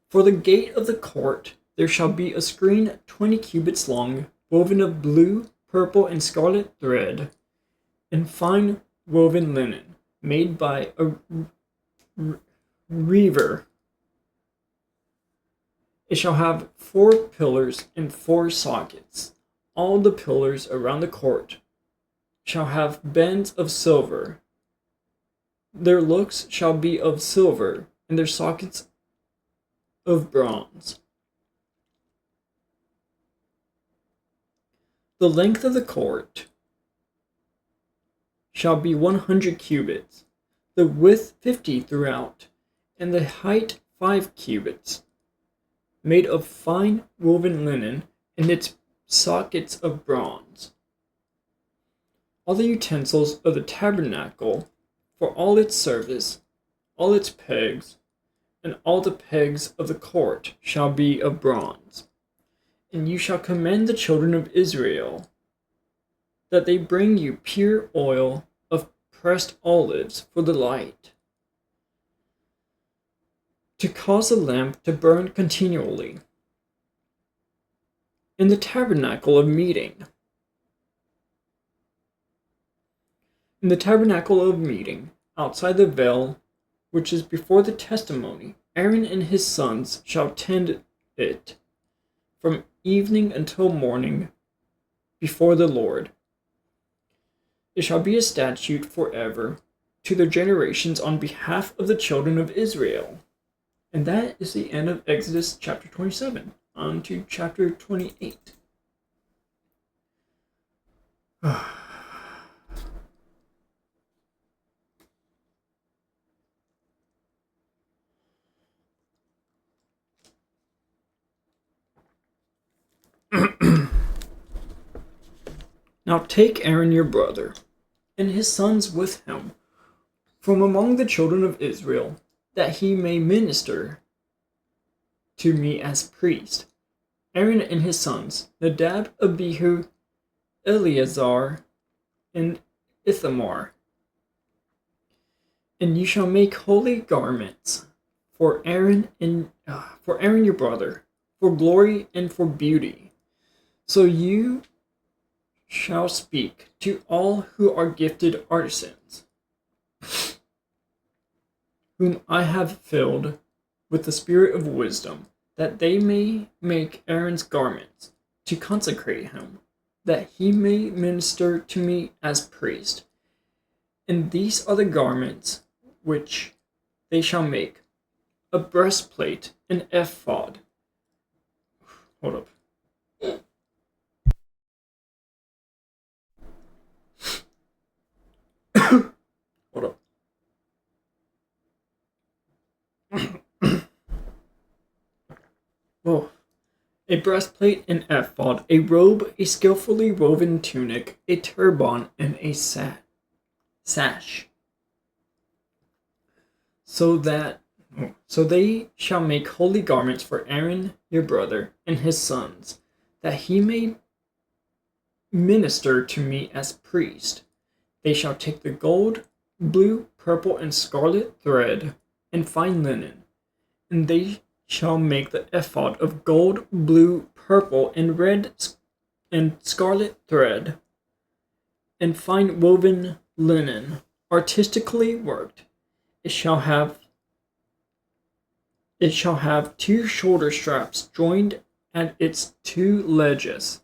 For the gate of the court there shall be a screen 20 cubits long, woven of blue, purple, and scarlet thread, and fine woven linen, made by a weaver. It shall have 4 pillars and 4 sockets. All the pillars around the court shall have bends of silver. Their looks shall be of silver, and their sockets of bronze. The length of the court shall be 100 cubits, the width 50 throughout, and the height 5 cubits, made of fine woven linen, and its sockets of bronze. All the utensils of the tabernacle, for all its service, all its pegs, and all the pegs of the court shall be of bronze. And you shall command the children of Israel that they bring you pure oil of pressed olives for the light, to cause the lamp to burn continually. In the tabernacle of meeting. In the tabernacle of meeting, outside the veil, which is before the testimony, Aaron and his sons shall tend it from evening until morning before the Lord. It shall be a statute forever to their generations on behalf of the children of Israel. And that is the end of Exodus chapter 27. On to chapter 28. Now take Aaron your brother, and his sons with him, from among the children of Israel, that he may minister to me as priest. Aaron and his sons, Nadab, Abihu, Eleazar, and Ithamar. And you shall make holy garments for Aaron your brother, for glory and for beauty. So you shall speak to all who are gifted artisans, whom I have filled with the spirit of wisdom, that they may make Aaron's garments, to consecrate him, that he may minister to me as priest. And these are the garments which they shall make: a breastplate, an ephod. Hold up. Hold up. Oh. A breastplate, an ephod, a robe, a skillfully woven tunic, a turban, and a sash. So they shall make holy garments for Aaron your brother and his sons, that he may minister to me as priest. They shall take the gold, blue, purple, and scarlet thread, and fine linen, and they shall make the ephod of gold, blue, purple, and red and scarlet thread, and fine woven linen, artistically worked. It shall have 2 shoulder straps joined at its 2 ledges.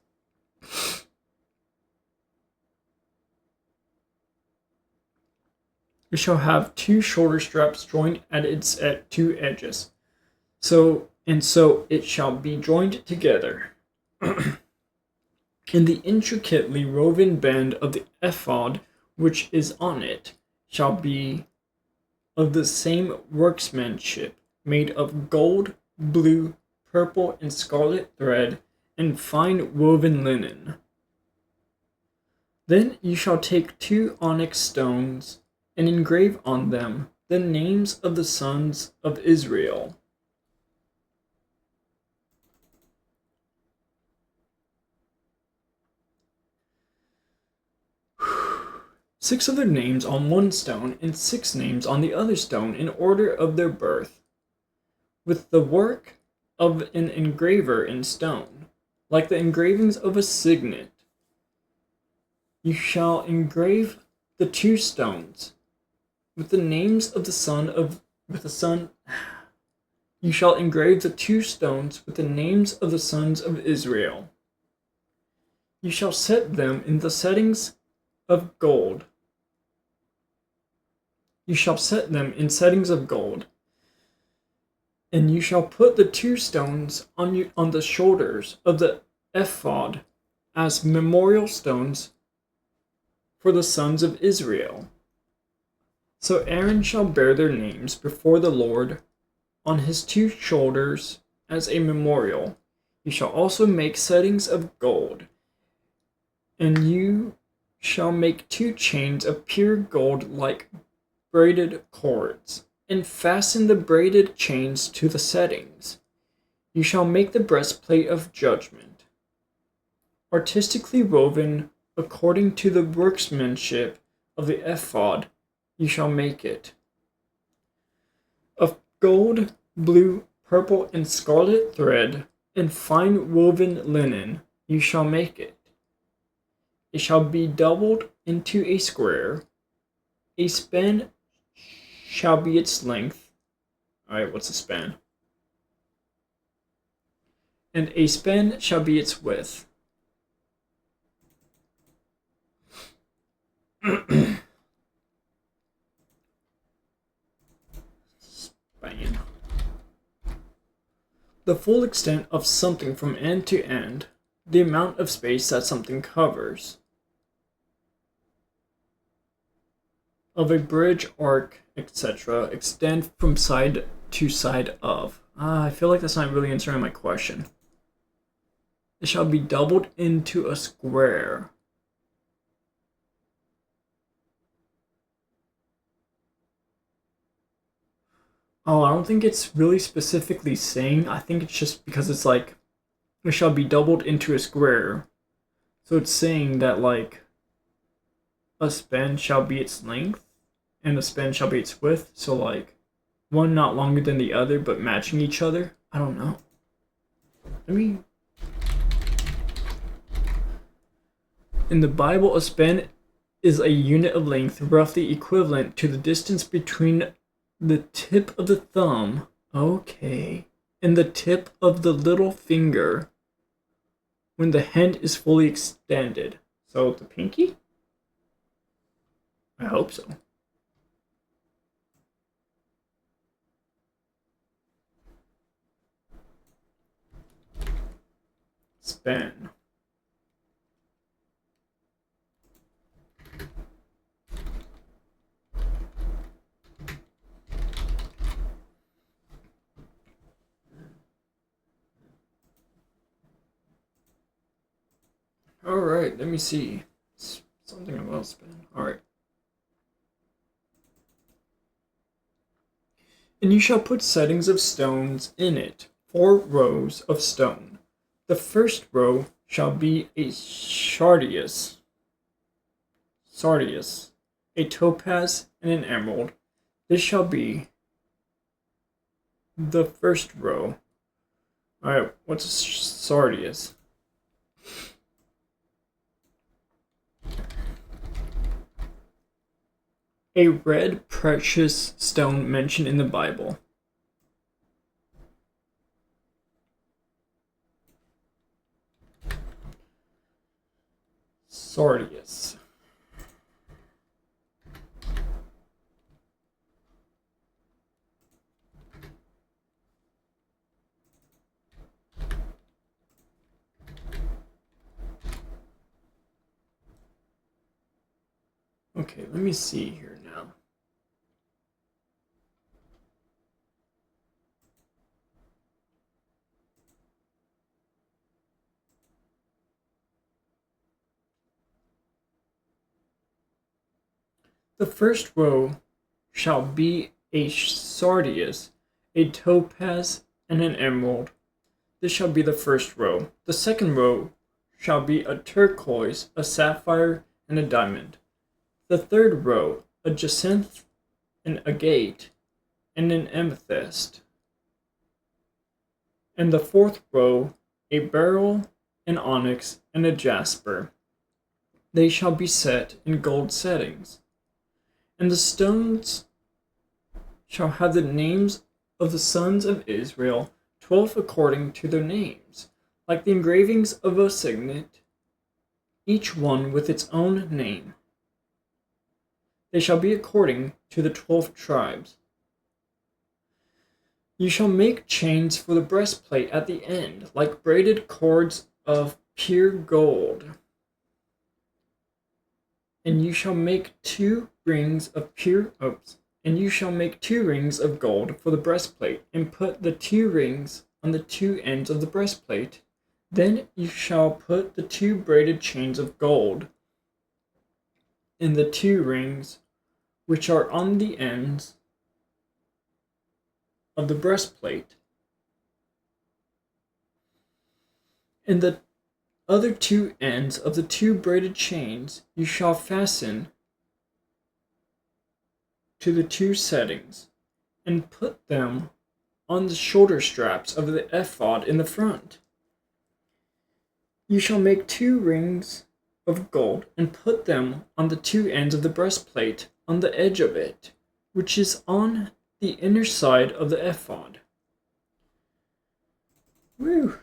It shall have 2 shoulder straps joined at its 2 edges. So it shall be joined together. And the intricately woven band of the ephod which is on it shall be of the same workmanship, made of gold, blue, purple, and scarlet thread, and fine woven linen. Then you shall take 2 onyx stones, and engrave on them the names of the sons of Israel. Six of their names on one stone, and 6 names on the other stone, in order of their birth, with the work of an engraver in stone, like the engravings of a signet. You shall engrave the 2 stones with the names of You shall engrave the 2 stones with the names of the sons of Israel. You shall set them in the settings of gold. You shall set them in settings of gold. And you shall put the 2 stones on the shoulders of the ephod as memorial stones for the sons of Israel. So Aaron shall bear their names before the Lord on his 2 shoulders as a memorial. You shall also make settings of gold, and you shall make 2 chains of pure gold like braided cords, and fasten the braided chains to the settings. You shall make the breastplate of judgment, artistically woven according to the workmanship of the ephod. You shall make it of gold, blue, purple, and scarlet thread, and fine woven linen you shall make it. It shall be doubled into a square. A span shall be its length. Alright, what's a span? And a span shall be its width. Span. The full extent of something from end to end, the amount of space that something covers. Of a bridge, arc, etc., extend from side to side of. I feel like that's not really answering my question. It shall be doubled into a square. Oh, I don't think it's really specifically saying. I think it's just because it's like, it shall be doubled into a square. So it's saying that, like, a span shall be its length, and a span shall be its width. So, like, one not longer than the other, but matching each other. I don't know. In the Bible, a span is a unit of length roughly equivalent to the distance between the tip of the thumb, okay, and the tip of the little finger when the hand is fully extended. So the pinky? I hope so. Span. Alright, let me see. Something about span. Alright. And you shall put settings of stones in it, 4 rows of stone. The first row shall be a sardius, a topaz, and an emerald. This shall be the first row. Alright, what's a sardius? A red precious stone mentioned in the Bible. Sardius. Okay, let me see here now. The first row shall be a sardius, a topaz, and an emerald. This shall be the first row. The second row shall be a turquoise, a sapphire, and a diamond. The third row, a jacinth, an agate, and an amethyst. And the fourth row, a beryl, an onyx, and a jasper. They shall be set in gold settings. And the stones shall have the names of the sons of Israel, 12 according to their names, like the engravings of a signet, each one with its own name. They shall be according to the 12 tribes. You shall make chains for the breastplate at the end, like braided cords of pure gold. And you shall make 2 rings of gold for the breastplate, and put the 2 rings on the 2 ends of the breastplate. Then you shall put the 2 braided chains of gold in the 2 rings which are on the ends of the breastplate. And the other 2 ends of the 2 braided chains you shall fasten to the 2 settings, and put them on the shoulder straps of the ephod in the front. You shall make 2 rings of gold and put them on the 2 ends of the breastplate on the edge of it, which is on the inner side of the ephod. Woo!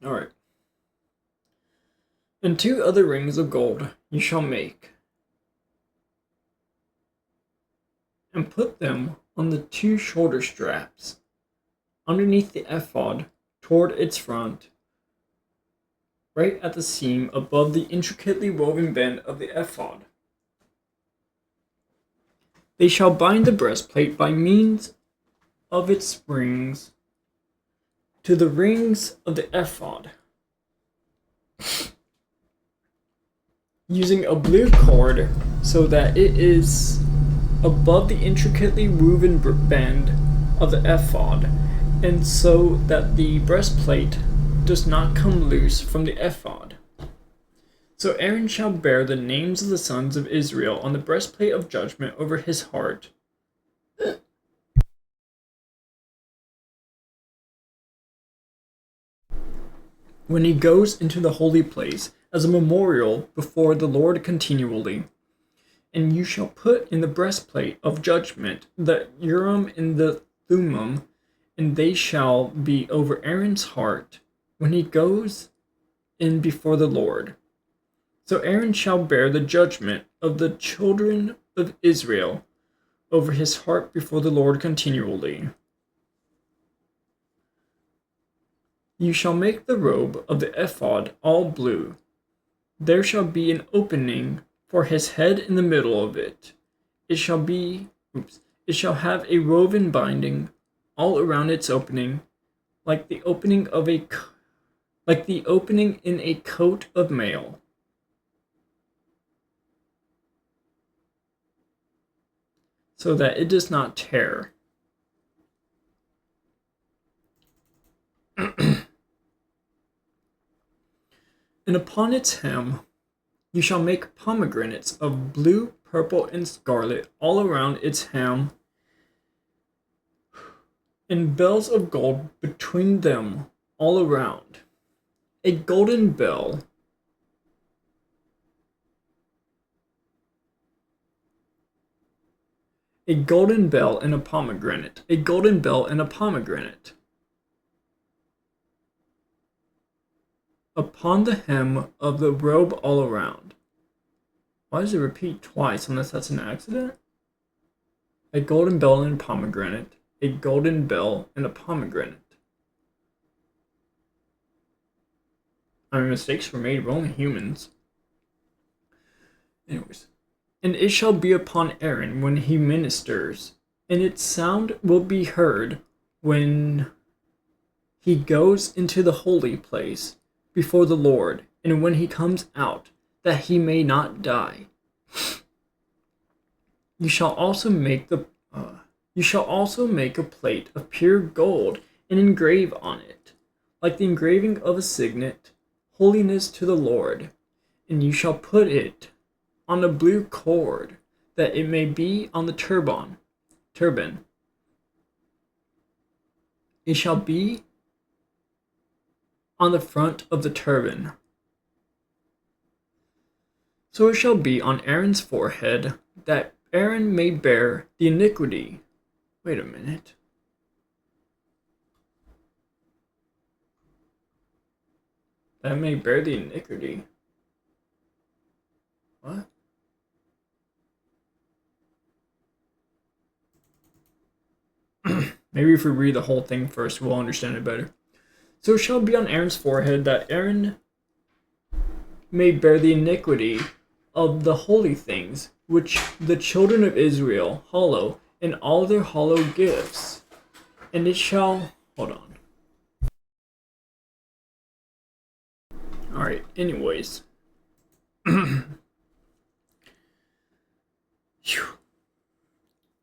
Alright. And 2 other rings of gold you shall make, and put them on the 2 shoulder straps, underneath the ephod, toward its front, right at the seam above the intricately woven band of the ephod. They shall bind the breastplate by means of its rings to the rings of the ephod, using a blue cord so that it is above the intricately woven band of the ephod, and so that the breastplate does not come loose from the ephod. So Aaron shall bear the names of the sons of Israel on the breastplate of judgment over his heart. When he goes into the holy place as a memorial before the Lord continually. And you shall put in the breastplate of judgment the Urim and the Thummim, and they shall be over Aaron's heart when he goes in before the Lord. So Aaron shall bear the judgment of the children of Israel over his heart before the Lord continually. You shall make the robe of the ephod all blue. There shall be an opening for his head in the middle of it. It shall have a woven binding all around its opening, like the opening in a coat of mail. So that it does not tear. And upon its hem you shall make pomegranates of blue, purple, and scarlet all around its hem, and bells of gold between them all around. A golden bell and a pomegranate. A golden bell and a pomegranate. Upon the hem of the robe all around. Why does it repeat twice unless that's an accident? A golden bell and a pomegranate. A golden bell and a pomegranate. I mean, mistakes were made, we're only humans. Anyways. And it shall be upon Aaron when he ministers, and its sound will be heard when he goes into the holy place before the Lord, and when he comes out, that he may not die. You shall also make a plate of pure gold and engrave on it, like the engraving of a signet, holiness to the Lord, and you shall put it on a blue cord, that it may be on the turban. It shall be on the front of the turban. So it shall be on Aaron's forehead, that Aaron may bear the iniquity. Wait a minute. That may bear the iniquity. What? Maybe if we read the whole thing first, we'll understand it better. So it shall be on Aaron's forehead that Aaron may bear the iniquity of the holy things which the children of Israel hallow in all their hollow gifts. And it shall... Hold on. Alright, anyways.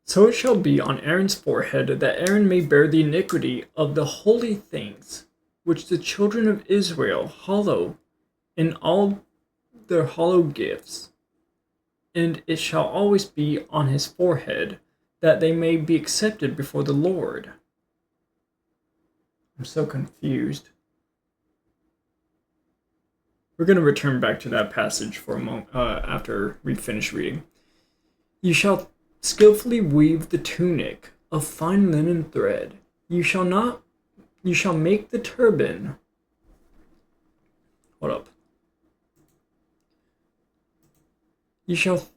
So it shall be on Aaron's forehead that Aaron may bear the iniquity of the holy things which the children of Israel hallow in all their hollow gifts. And it shall always be on his forehead, that they may be accepted before the Lord. I'm so confused. We're going to return back to that passage for a moment after we finish reading. You shall skillfully weave the tunic of fine linen thread. You shall make the turban. Hold up. You shall.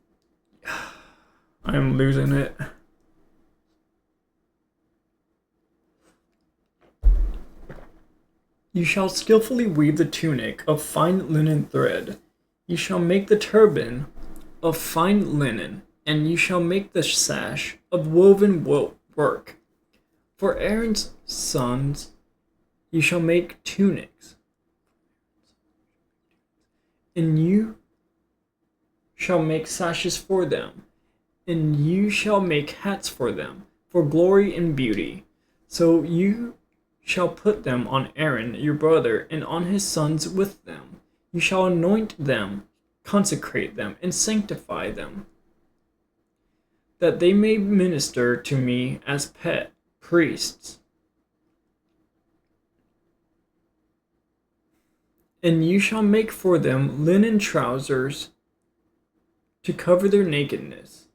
I am losing it. You shall skillfully weave the tunic of fine linen thread. You shall make the turban of fine linen, and you shall make the sash of woven work. For Aaron's sons you shall make tunics, and you shall make sashes for them, and you shall make hats for them, for glory and beauty. So you shall put them on Aaron your brother, and on his sons with them. You shall anoint them, consecrate them, and sanctify them, that they may minister to me as pet priests. And you shall make for them linen trousers to cover their nakedness.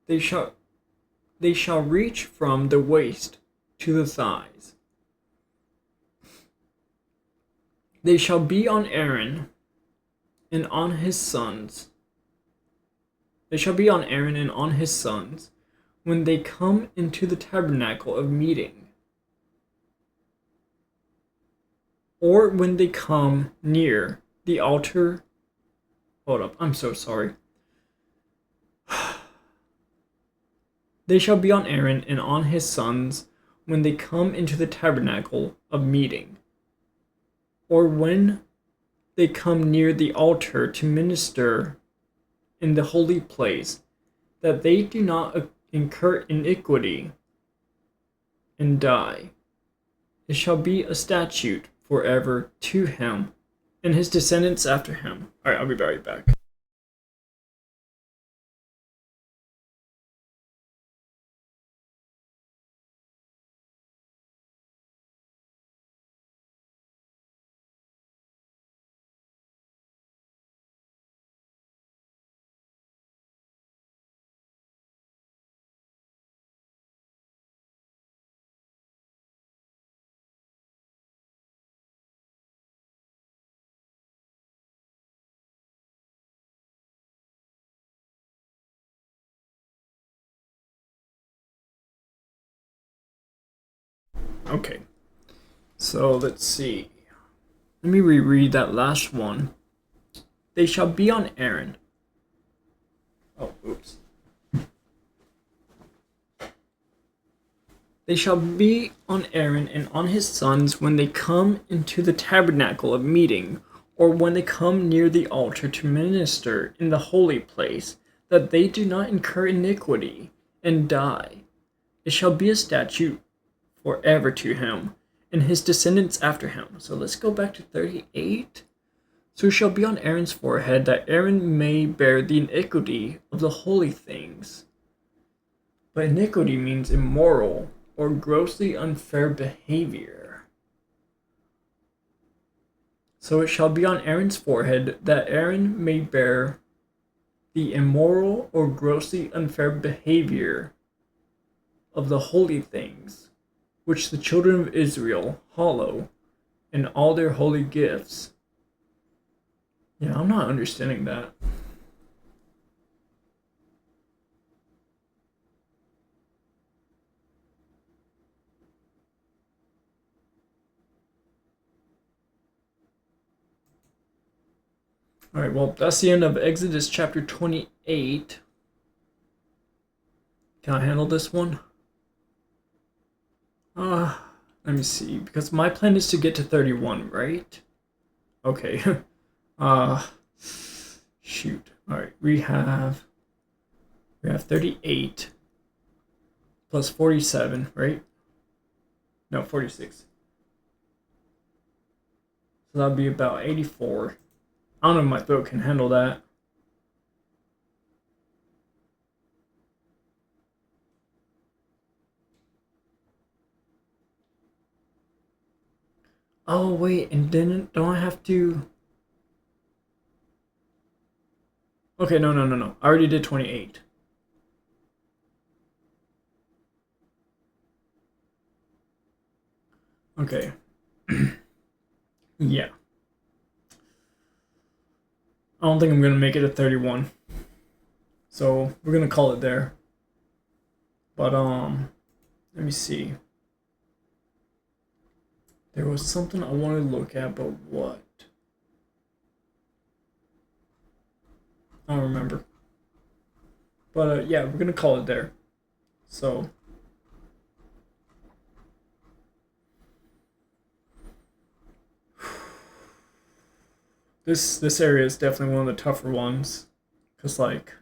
They shall reach from the waist to the thighs. They shall be on Aaron and on his sons. They shall be on Aaron and on his sons when they come into the tabernacle of meeting, or when they come near the altar. Hold up, I'm so sorry. They shall be on Aaron and on his sons when they come into the tabernacle of meeting, or when they come near the altar to minister in the holy place, that they do not incur iniquity and die. It shall be a statute forever to him and his descendants after him. Alright, I'll be right back. Okay, so let's see. Let me reread that last one. They shall be on Aaron. Oh, oops. They shall be on Aaron and on his sons when they come into the tabernacle of meeting, or when they come near the altar to minister in the holy place, that they do not incur iniquity and die. It shall be a statute forever to him and his descendants after him. So let's go back to 38. So it shall be on Aaron's forehead that Aaron may bear the iniquity of the holy things. But iniquity means immoral or grossly unfair behavior. So it shall be on Aaron's forehead that Aaron may bear the immoral or grossly unfair behavior of the holy things, which the children of Israel hallow in all their holy gifts. Yeah, I'm not understanding that. Alright, well, that's the end of Exodus chapter 28. Can I handle this one? Let me see, because my plan is to get to 31, right? Okay. uh, shoot. All right, we have 38 plus 47, right? No, 46. So that'd be about 84. I don't know if my throat can handle that. Oh wait, and then don't I have to? Okay, no. I already did 28. Okay. Yeah. I don't think I'm gonna make it a 31. So we're gonna call it there. But let me see. There was something I wanted to look at, but what? I don't remember. But yeah, we're gonna call it there. So this area is definitely one of the tougher ones, cause like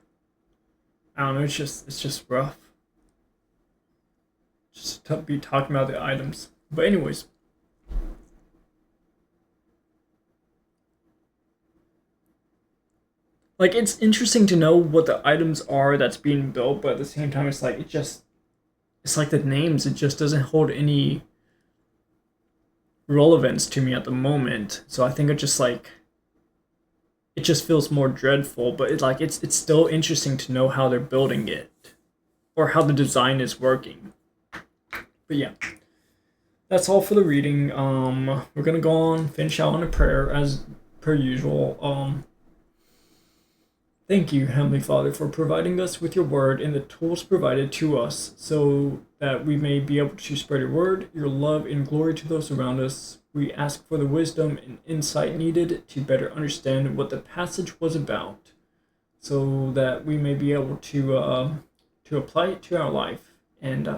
I don't know, it's just rough. Just to be talking about the items. But anyways, like it's interesting to know what the items are that's being built, but at the same time, it's like the names. It just doesn't hold any relevance to me at the moment. So I think it just feels more dreadful. But it's still interesting to know how they're building it or how the design is working. But yeah, that's all for the reading. We're gonna go on, finish out on a prayer as per usual. Thank you, Heavenly Father, for providing us with your word and the tools provided to us so that we may be able to spread your word, your love, and glory to those around us. We ask for the wisdom and insight needed to better understand what the passage was about so that we may be able to apply it to our life and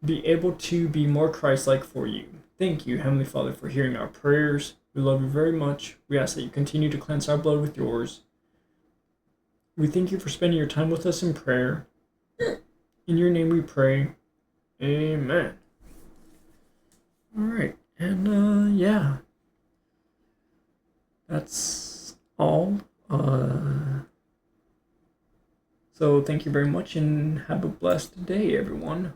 be able to be more Christ-like for you. Thank you, Heavenly Father, for hearing our prayers. We love you very much. We ask that you continue to cleanse our blood with yours. We thank you for spending your time with us in prayer. In your name we pray. Amen. All right. And yeah. That's all. So thank you very much and have a blessed day, everyone.